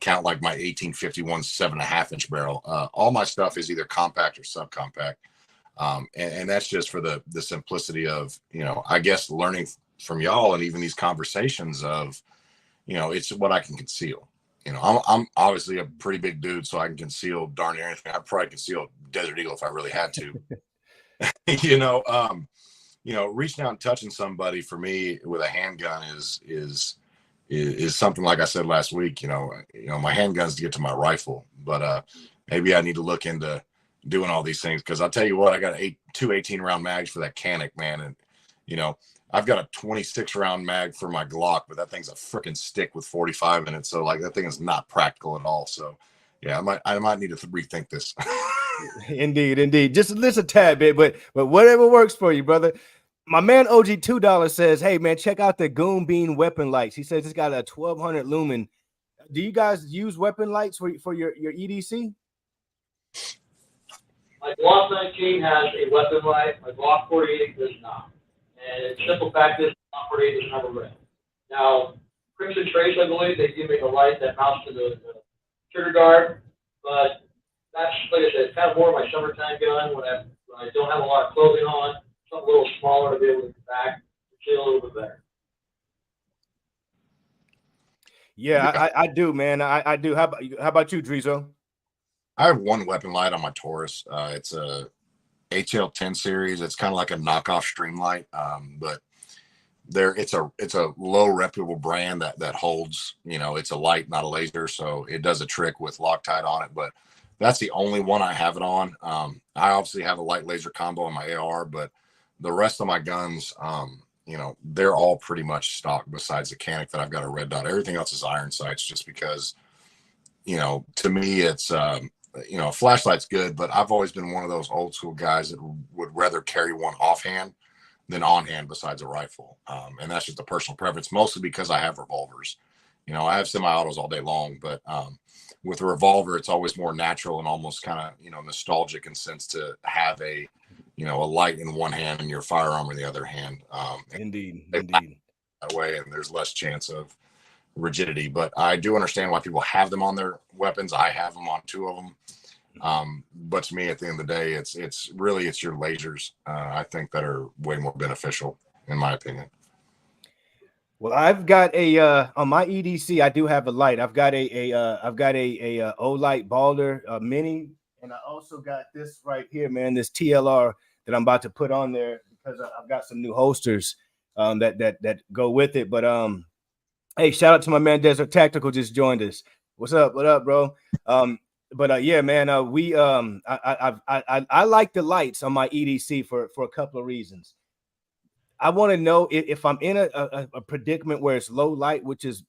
[SPEAKER 2] count like my 1851 7.5-inch barrel. All my stuff is either compact or subcompact. And that's just for the simplicity of, I guess learning from y'all and even these conversations of, it's what I can conceal. I'm obviously a pretty big dude, so I can conceal darn near anything. I'd probably conceal Desert Eagle if I really had to. Reaching out and touching somebody for me with a handgun is something, like I said last week, my handguns to get to my rifle, but maybe I need to look into doing all these things. Cause I'll tell you what, I got two 18-round mags for that Canic, man. And, I've got a 26-round mag for my Glock, but that thing's a freaking stick with 45 in it. So like that thing is not practical at all. So yeah, I might need to rethink this.
[SPEAKER 1] Indeed. Just a tad bit, but whatever works for you, brother. My man OG $2 says, hey man, check out the Goon Bean weapon lights. He says it's got a 1200 lumen. Do you guys use weapon lights for your EDC?
[SPEAKER 6] My Glock 19 has a weapon light. My Glock 48 does not. And the simple fact is, Glock 48 is never red. Now, Crimson Trace, I believe, they give me the light that mounts to the trigger guard, but that's, like I said, it's kind of more of my summertime gun when I don't have a lot of clothing on. Something a little smaller to be able to get back, feel a little bit better.
[SPEAKER 1] Yeah, I do, man. I do. How about you, Drizo?
[SPEAKER 2] I have one weapon light on my Taurus. It's a HL10 series. It's kind of like a knockoff Streamlight, but it's a low reputable brand that holds, it's a light, not a laser, so it does a trick with Loctite on it. But that's the only one I have it on. I obviously have a light laser combo in my AR, but the rest of my guns, they're all pretty much stock besides the Canic that I've got a red dot. Everything else is iron sights, just because, to me, it's, a flashlight's good, but I've always been one of those old school guys that would rather carry one offhand than on hand besides a rifle. And that's just a personal preference, mostly because I have revolvers. I have semi-autos all day long, but with a revolver, it's always more natural and almost kind of, nostalgic in sense to have a light in one hand and your firearm in the other hand.
[SPEAKER 1] Indeed.
[SPEAKER 2] That way, and there's less chance of rigidity. But I do understand why people have them on their weapons. I have them on 2 of them. But to me, at the end of the day, it's your lasers, I think, that are way more beneficial, in my opinion.
[SPEAKER 1] Well, I've got on my EDC, I do have a light. I've got a Olight Balder Mini, and I also got this right here, man, this TLR that I'm about to put on there because I've got some new holsters that go with it. But hey, shout out to my man Desert Tactical, just joined us. What's up? What up, bro? Yeah, man, I like the lights on my EDC for a couple of reasons. I want to know if I'm in a predicament where it's low light, which is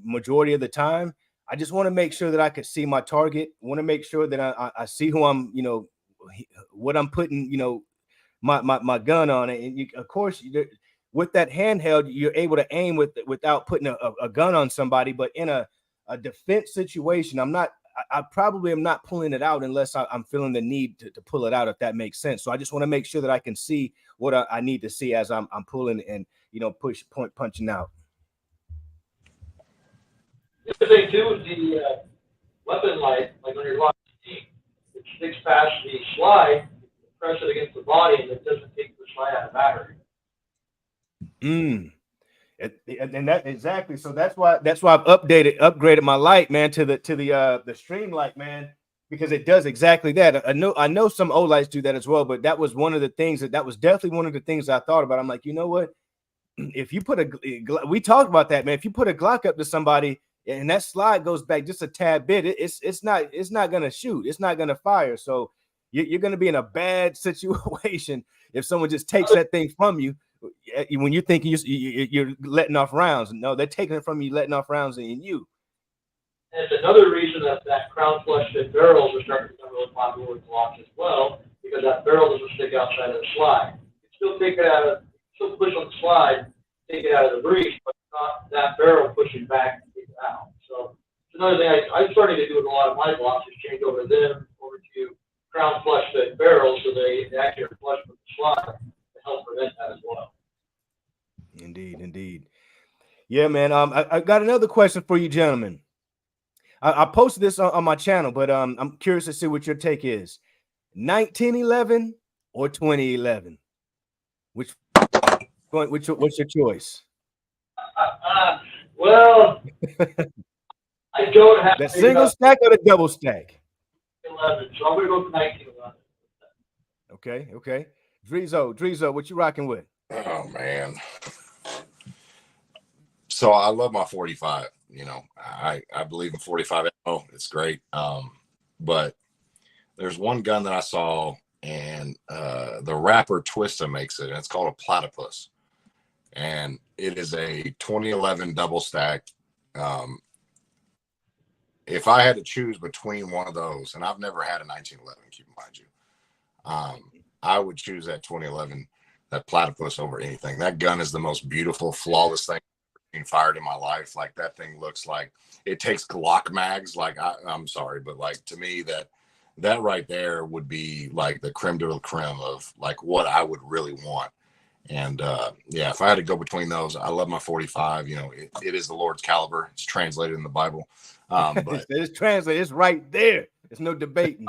[SPEAKER 1] majority of the time. I just want to make sure that I can see my target. I want to make sure that I see who I'm, what I'm putting, my gun on it. And of course, with that handheld, you're able to aim without putting a gun on somebody. But in a defense situation, I probably am not pulling it out unless I'm feeling the need to pull it out, if that makes sense. So I just want to make sure that I can see what I need to see as I'm pulling and, punching out.
[SPEAKER 6] The other thing too is the weapon light, like when you're locking it sticks past the slide, you press it against the body, and it doesn't take the slide out of battery.
[SPEAKER 1] And that exactly. So that's why I've upgraded my light, man, to the Streamlight, man, because it does exactly that. I know some Olights do that as well, but that was one of the things that was definitely one of the things I thought about. I'm like, you know what? If you put we talked about that, man. If you put a Glock up to somebody and that slide goes back just a tad bit, it's not gonna shoot. It's not gonna fire. So you're gonna be in a bad situation if someone just takes that thing from you when you're thinking you're letting off rounds. No, they're taking it from you, letting off rounds in you.
[SPEAKER 6] And it's another reason that crown flush fit barrels are starting to become really popular with Glocks as well, because that barrel doesn't stick outside of the slide. You can still push on the slide, take it out of the breech, but not that barrel pushing back to take it out. So it's another thing I'm starting to do with a lot of my Glocks is change over to crown flush fit barrels, so they actually are flush with the slide to help prevent that as well.
[SPEAKER 1] Indeed. Yeah, man. I got another question for you, gentlemen. I posted this on my channel, but I'm curious to see what your take is. 1911 or 2011? What's your choice?
[SPEAKER 6] Well, I don't have
[SPEAKER 1] the single stack or the double stack?
[SPEAKER 6] 11, so I'm going to go for 1911.
[SPEAKER 1] Okay. Drizo, what you rocking with?
[SPEAKER 2] Oh man. So I love my 45. I believe in 45 ammo. It's great. But there's one gun that I saw, and the rapper Twista makes it, and it's called a Platypus. And it is a 2011 double stack. If I had to choose between one of those, and I've never had a 1911, keep in mind you, I would choose that 2011, that Platypus, over anything. That gun is the most beautiful, flawless thing fired in my life. Like, that thing looks like it takes Glock mags. Like, I'm sorry, but like, to me, that right there would be like the creme de la creme of like what I would really want. And yeah, if I had to go between those, I love my 45. It is the Lord's caliber. It's translated in the Bible. But
[SPEAKER 1] it's translated. It's right there. There's no debating.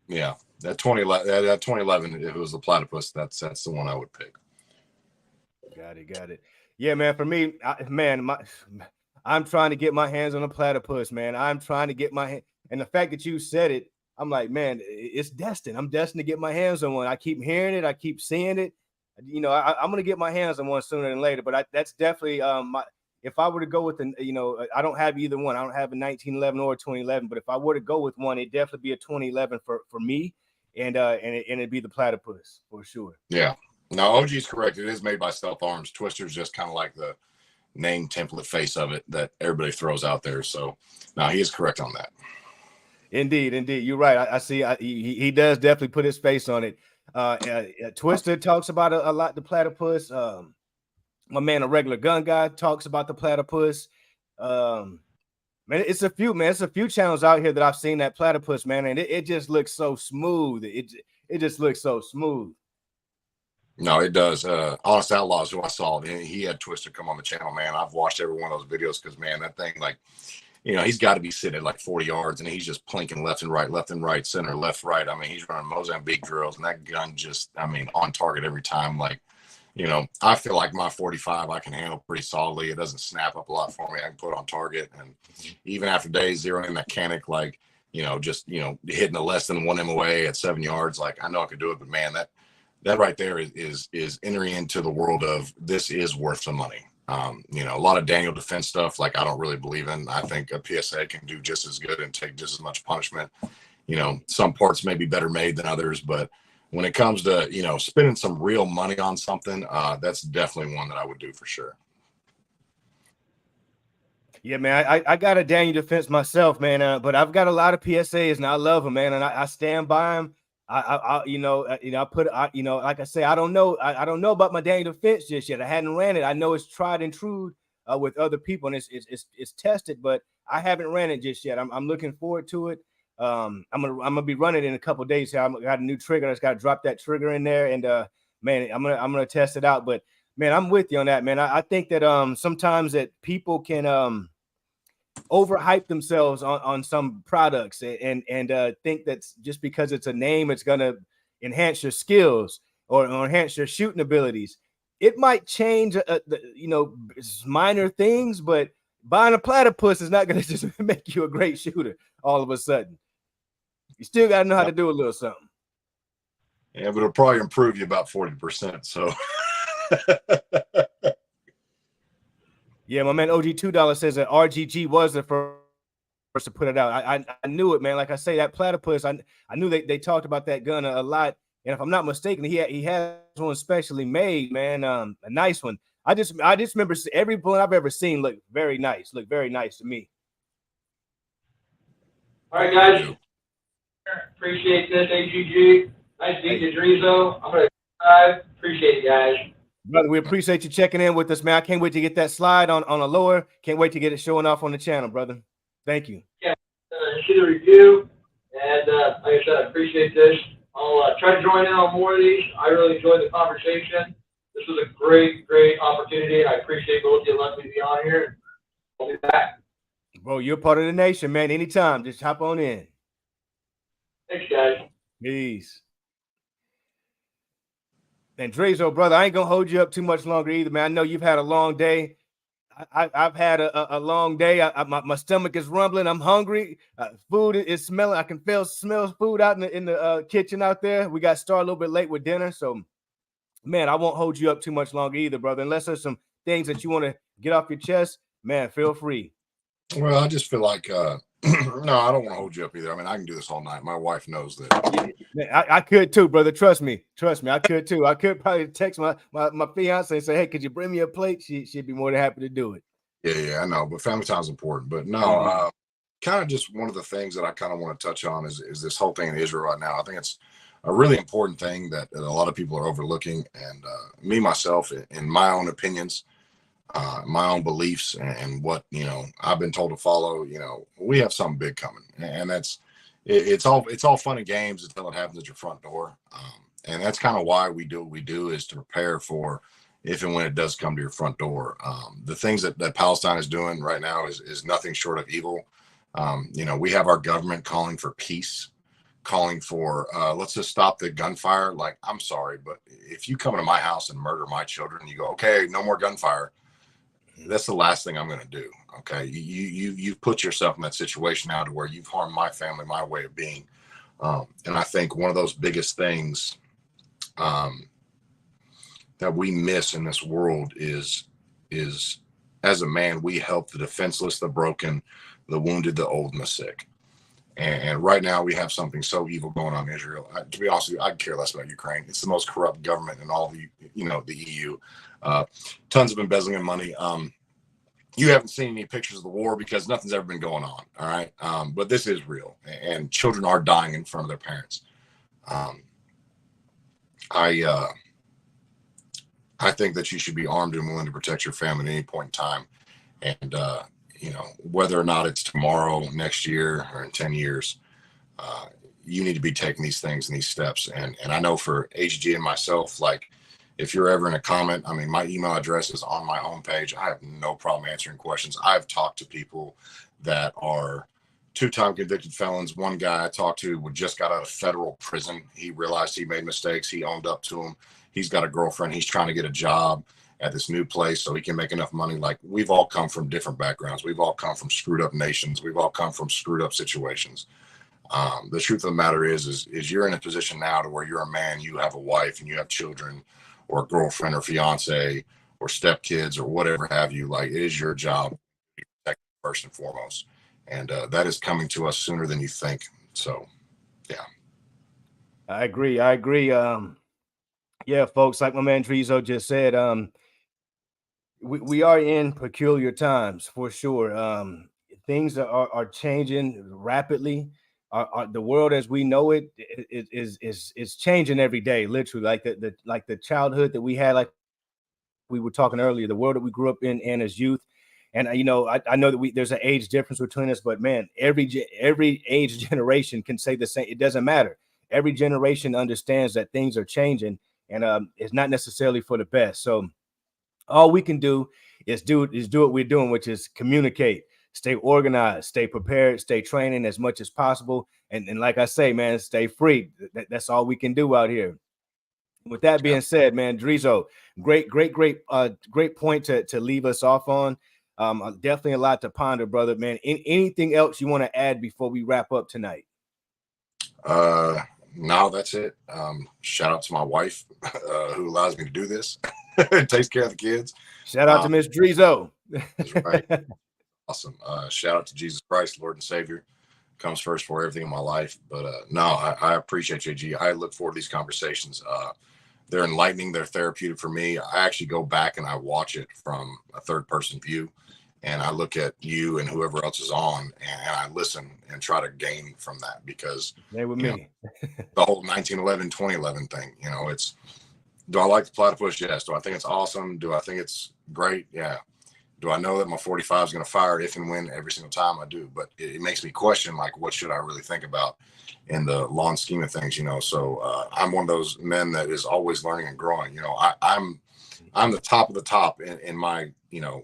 [SPEAKER 2] Yeah, that 2011, if it was the Platypus, that's the one I would pick.
[SPEAKER 1] Got it. Yeah, man. For me, I'm trying to get my hands on a platypus, man. I'm trying to get my hand. And the fact that you said it, I'm like, man, it's destined. I'm destined to get my hands on one. I keep hearing it. I keep seeing it. You know, I'm going to get my hands on one sooner than later. But that's definitely my. If I were to go with the, you know, I don't have either one. I don't have a 1911 or a 2011. But if I were to go with one, it'd definitely be a 2011 for me, and it'd be the platypus for sure.
[SPEAKER 2] Yeah. No, OG's correct. It is made by Stealth Arms. Twister's just kind of like the name template face of it that everybody throws out there. So, no, he is correct on that.
[SPEAKER 1] Indeed. You're right. I see. He does definitely put his face on it. Twister talks about a lot the platypus. My man, a regular gun guy, talks about the platypus. Man, it's a few channels out here that I've seen that platypus, man, and it just looks so smooth. It just looks so smooth.
[SPEAKER 2] No, it does. Honest Outlaws, who I saw, he had Twister come on the channel, man. I've watched every one of those videos because, man, that thing, like, you know, he's got to be sitting at like 40 yards, and he's just plinking left and right, center, left, right. I mean, he's running Mozambique drills, and that gun just, I mean, on target every time. Like, you know, I feel like my 45 I can handle pretty solidly. It doesn't snap up a lot for me. I can put it on target. And even after days zeroing in that Canic, like, you know, just, you know, hitting a less than 1 MOA at 7 yards, like, I know I could do it. But, man, that right there is entering into the world of this is worth some money. You know, a lot of Daniel defense stuff, like, I don't really believe in. I think a PSA can do just as good and take just as much punishment. You know, some parts may be better made than others, but when it comes to, you know, spending some real money on something, that's definitely one that I would do for sure.
[SPEAKER 1] Yeah, man, I got a Daniel defense myself, man, but I've got a lot of PSAs and I love them, man, and I stand by them. I you know, like I say, I don't know about my Daniel defense just yet. I hadn't ran it. I know it's tried and true with other people, and it's tested, but I haven't ran it just yet. I'm looking forward to it. I'm gonna be running in a couple of days here. I got a new trigger. I just got to drop that trigger in there, and man, I'm gonna test it out. But man, I'm with you on that, man. I think that sometimes that people can overhype themselves on some products and think that's just because it's a name, it's gonna enhance your skills or enhance your shooting abilities. It might change, you know, minor things, but buying a platypus is not gonna just make you a great shooter all of a sudden. You still got to know how to do a little something.
[SPEAKER 2] Yeah, but it'll probably improve you about 40%. So,
[SPEAKER 1] yeah, my man OG $2 says that RGG was the first to put it out. I knew it, man. Like I say, that platypus, I knew they talked about that gun a lot. And if I'm not mistaken, he has one specially made, man, a nice one. I just remember every bullet I've ever seen look very nice to me.
[SPEAKER 6] All right, guys. Appreciate this, AGG. Nice to meet you, Drizo. I'm going to subscribe. Appreciate it, guys.
[SPEAKER 1] Brother, we appreciate you checking in with us, man. I can't wait to get that slide on a lower. Can't wait to get it showing off on the channel, brother. Thank you.
[SPEAKER 6] Yeah, shoot a review. And like I said, I appreciate this. I'll try to join in on more of these. I really enjoyed the conversation. This was a great opportunity, and I appreciate both of you letting me be on here. I'll be back.
[SPEAKER 1] Bro, you're part of the nation, man. Anytime, just hop on in.
[SPEAKER 6] Thanks, guys.
[SPEAKER 1] Peace. And Drizo, brother, I ain't gonna hold you up too much longer either, man. I know you've had a long day. I've had a long day. My stomach is rumbling. I'm hungry. Food is smelling. I can smell food out in the kitchen out there. We got started a little bit late with dinner, so man, I won't hold you up too much longer either, brother. Unless there's some things that you want to get off your chest, man, feel free.
[SPEAKER 2] Well, I just feel like no, I don't want to hold you up either. I mean, I can do this all night. My wife knows that.
[SPEAKER 1] I could too, brother. Trust me. I could too. I could probably text my fiance and say, "Hey, could you bring me a plate?" She'd be more than happy to do it.
[SPEAKER 2] Yeah, I know. But family time is important. But no, kind of just one of the things that I kind of want to touch on is this whole thing in Israel right now. I think it's a really important thing that a lot of people are overlooking. And me, myself, in my own opinions, my own beliefs and what, you know, I've been told to follow, you know, we have something big coming, and it's all fun and games until it happens at your front door. And that's kind of why we do what we do, is to prepare for if and when it does come to your front door. The things that Palestine is doing right now is nothing short of evil. You know, we have our government calling for peace, calling for let's just stop the gunfire. Like, I'm sorry, but if you come into my house and murder my children, you go, okay, no more gunfire. That's the last thing I'm going to do. Okay, you've put yourself in that situation now to where you've harmed my family, my way of being, and I think one of those biggest things that we miss in this world is as a man, we help the defenseless, the broken, the wounded, the old, and the sick. And right now we have something so evil going on in Israel. To be honest with you, I care less about Ukraine. It's the most corrupt government in all the, the EU. Tons of embezzling of money. You haven't seen any pictures of the war because nothing's ever been going on. All right. But this is real, and children are dying in front of their parents. I think that you should be armed and willing to protect your family at any point in time. And, whether or not it's tomorrow, next year, or in 10 years, you need to be taking these things and these steps. And I know for HG and myself, like, if you're ever in a comment, I mean, my email address is on my homepage. I have no problem answering questions. I've talked to people that are 2-time convicted felons. One guy I talked to just got out of federal prison. He realized he made mistakes. He owned up to them. He's got a girlfriend. He's trying to get a job at this new place so he can make enough money. Like, we've all come from different backgrounds. We've all come from screwed up nations. We've all come from screwed up situations. The truth of the matter is you're in a position now to where you're a man, you have a wife and you have children, or a girlfriend or fiance or stepkids or whatever have you. Like, it is your job to protect first and foremost. And that is coming to us sooner than you think. So, yeah.
[SPEAKER 1] I agree. Yeah, folks, like my man Drizo just said, we are in peculiar times for sure. Things are changing rapidly. The world as we know it is changing every day, literally. Like the childhood that we had, like we were talking earlier, the world that we grew up in and as youth. And I know that there's an age difference between us, but man, every age generation can say the same. It doesn't matter. Every generation understands that things are changing, and it's not necessarily for the best. So all we can do is do what we're doing, which is communicate, stay organized, stay prepared, stay training as much as possible. And like I say, man, stay free. That's all we can do out here. With that being said, man, Drizo, great point to leave us off on. Definitely a lot to ponder, brother, man. Anything else you want to add before we wrap up tonight?
[SPEAKER 2] No, that's it. Shout out to my wife, who allows me to do this. Takes care of the kids.
[SPEAKER 1] Shout out to Miss Drizo.
[SPEAKER 2] That's right. Awesome. Shout out to Jesus Christ, Lord and Savior. Comes first for everything in my life. But no, I appreciate you, G. I look forward to these conversations. They're enlightening. They're therapeutic for me. I actually go back and I watch it from a third person view. And I look at you and whoever else is on, and I listen and try to gain from that, because
[SPEAKER 1] they with me.
[SPEAKER 2] The whole 1911, 2011 thing, it's, do I like the platypus? Yes. Do I think it's awesome? Do I think it's great? Yeah. Do I know that my 45 is going to fire if and when every single time? I do, but it makes me question, like, what should I really think about in the long scheme of things, So I'm one of those men that is always learning and growing. I'm the top of the top in my,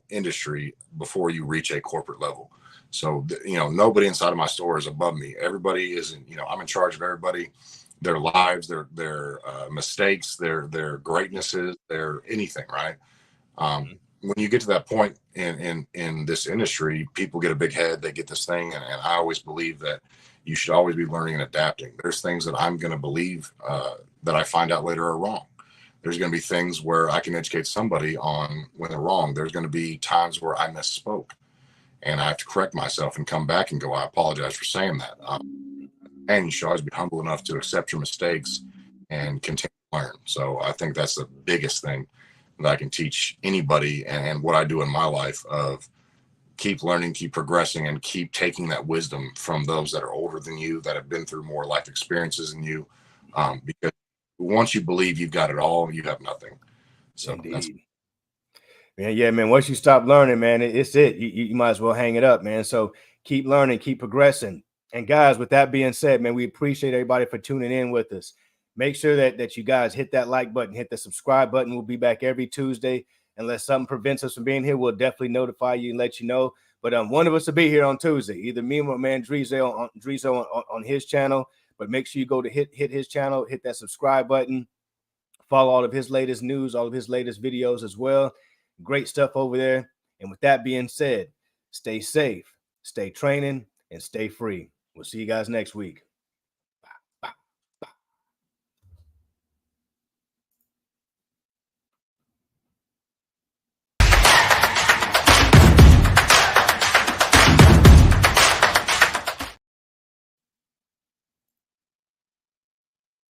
[SPEAKER 2] industry before you reach a corporate level. So, nobody inside of my store is above me. Everybody is, I'm in charge of everybody, their lives, their mistakes, their greatnesses, their anything. Right. When you get to that point in this industry, people get a big head, they get this thing. And I always believe that you should always be learning and adapting. There's things that I'm going to believe that I find out later are wrong. There's going to be things where I can educate somebody on when they're wrong. There's going to be times where I misspoke and I have to correct myself and come back and go, I apologize for saying that. And you should always be humble enough to accept your mistakes and continue to learn. So I think that's the biggest thing that I can teach anybody, and what I do in my life, of keep learning, keep progressing, and keep taking that wisdom from those that are older than you, that have been through more life experiences than you. Because once you believe you've got it all, you have nothing. So that's,
[SPEAKER 1] man. Once you stop learning, man, it's it. You might as well hang it up, man. So keep learning, keep progressing. And guys, with that being said, man, we appreciate everybody for tuning in with us. Make sure that you guys hit that like button, hit the subscribe button. We'll be back every Tuesday. Unless something prevents us from being here, we'll definitely notify you and let you know. But one of us will be here on Tuesday, either me or my man Drizo on his channel. But make sure you go to hit his channel, hit that subscribe button, follow all of his latest news, all of his latest videos as well. Great stuff over there. And with that being said, stay safe, stay training, and stay free. We'll see you guys next week.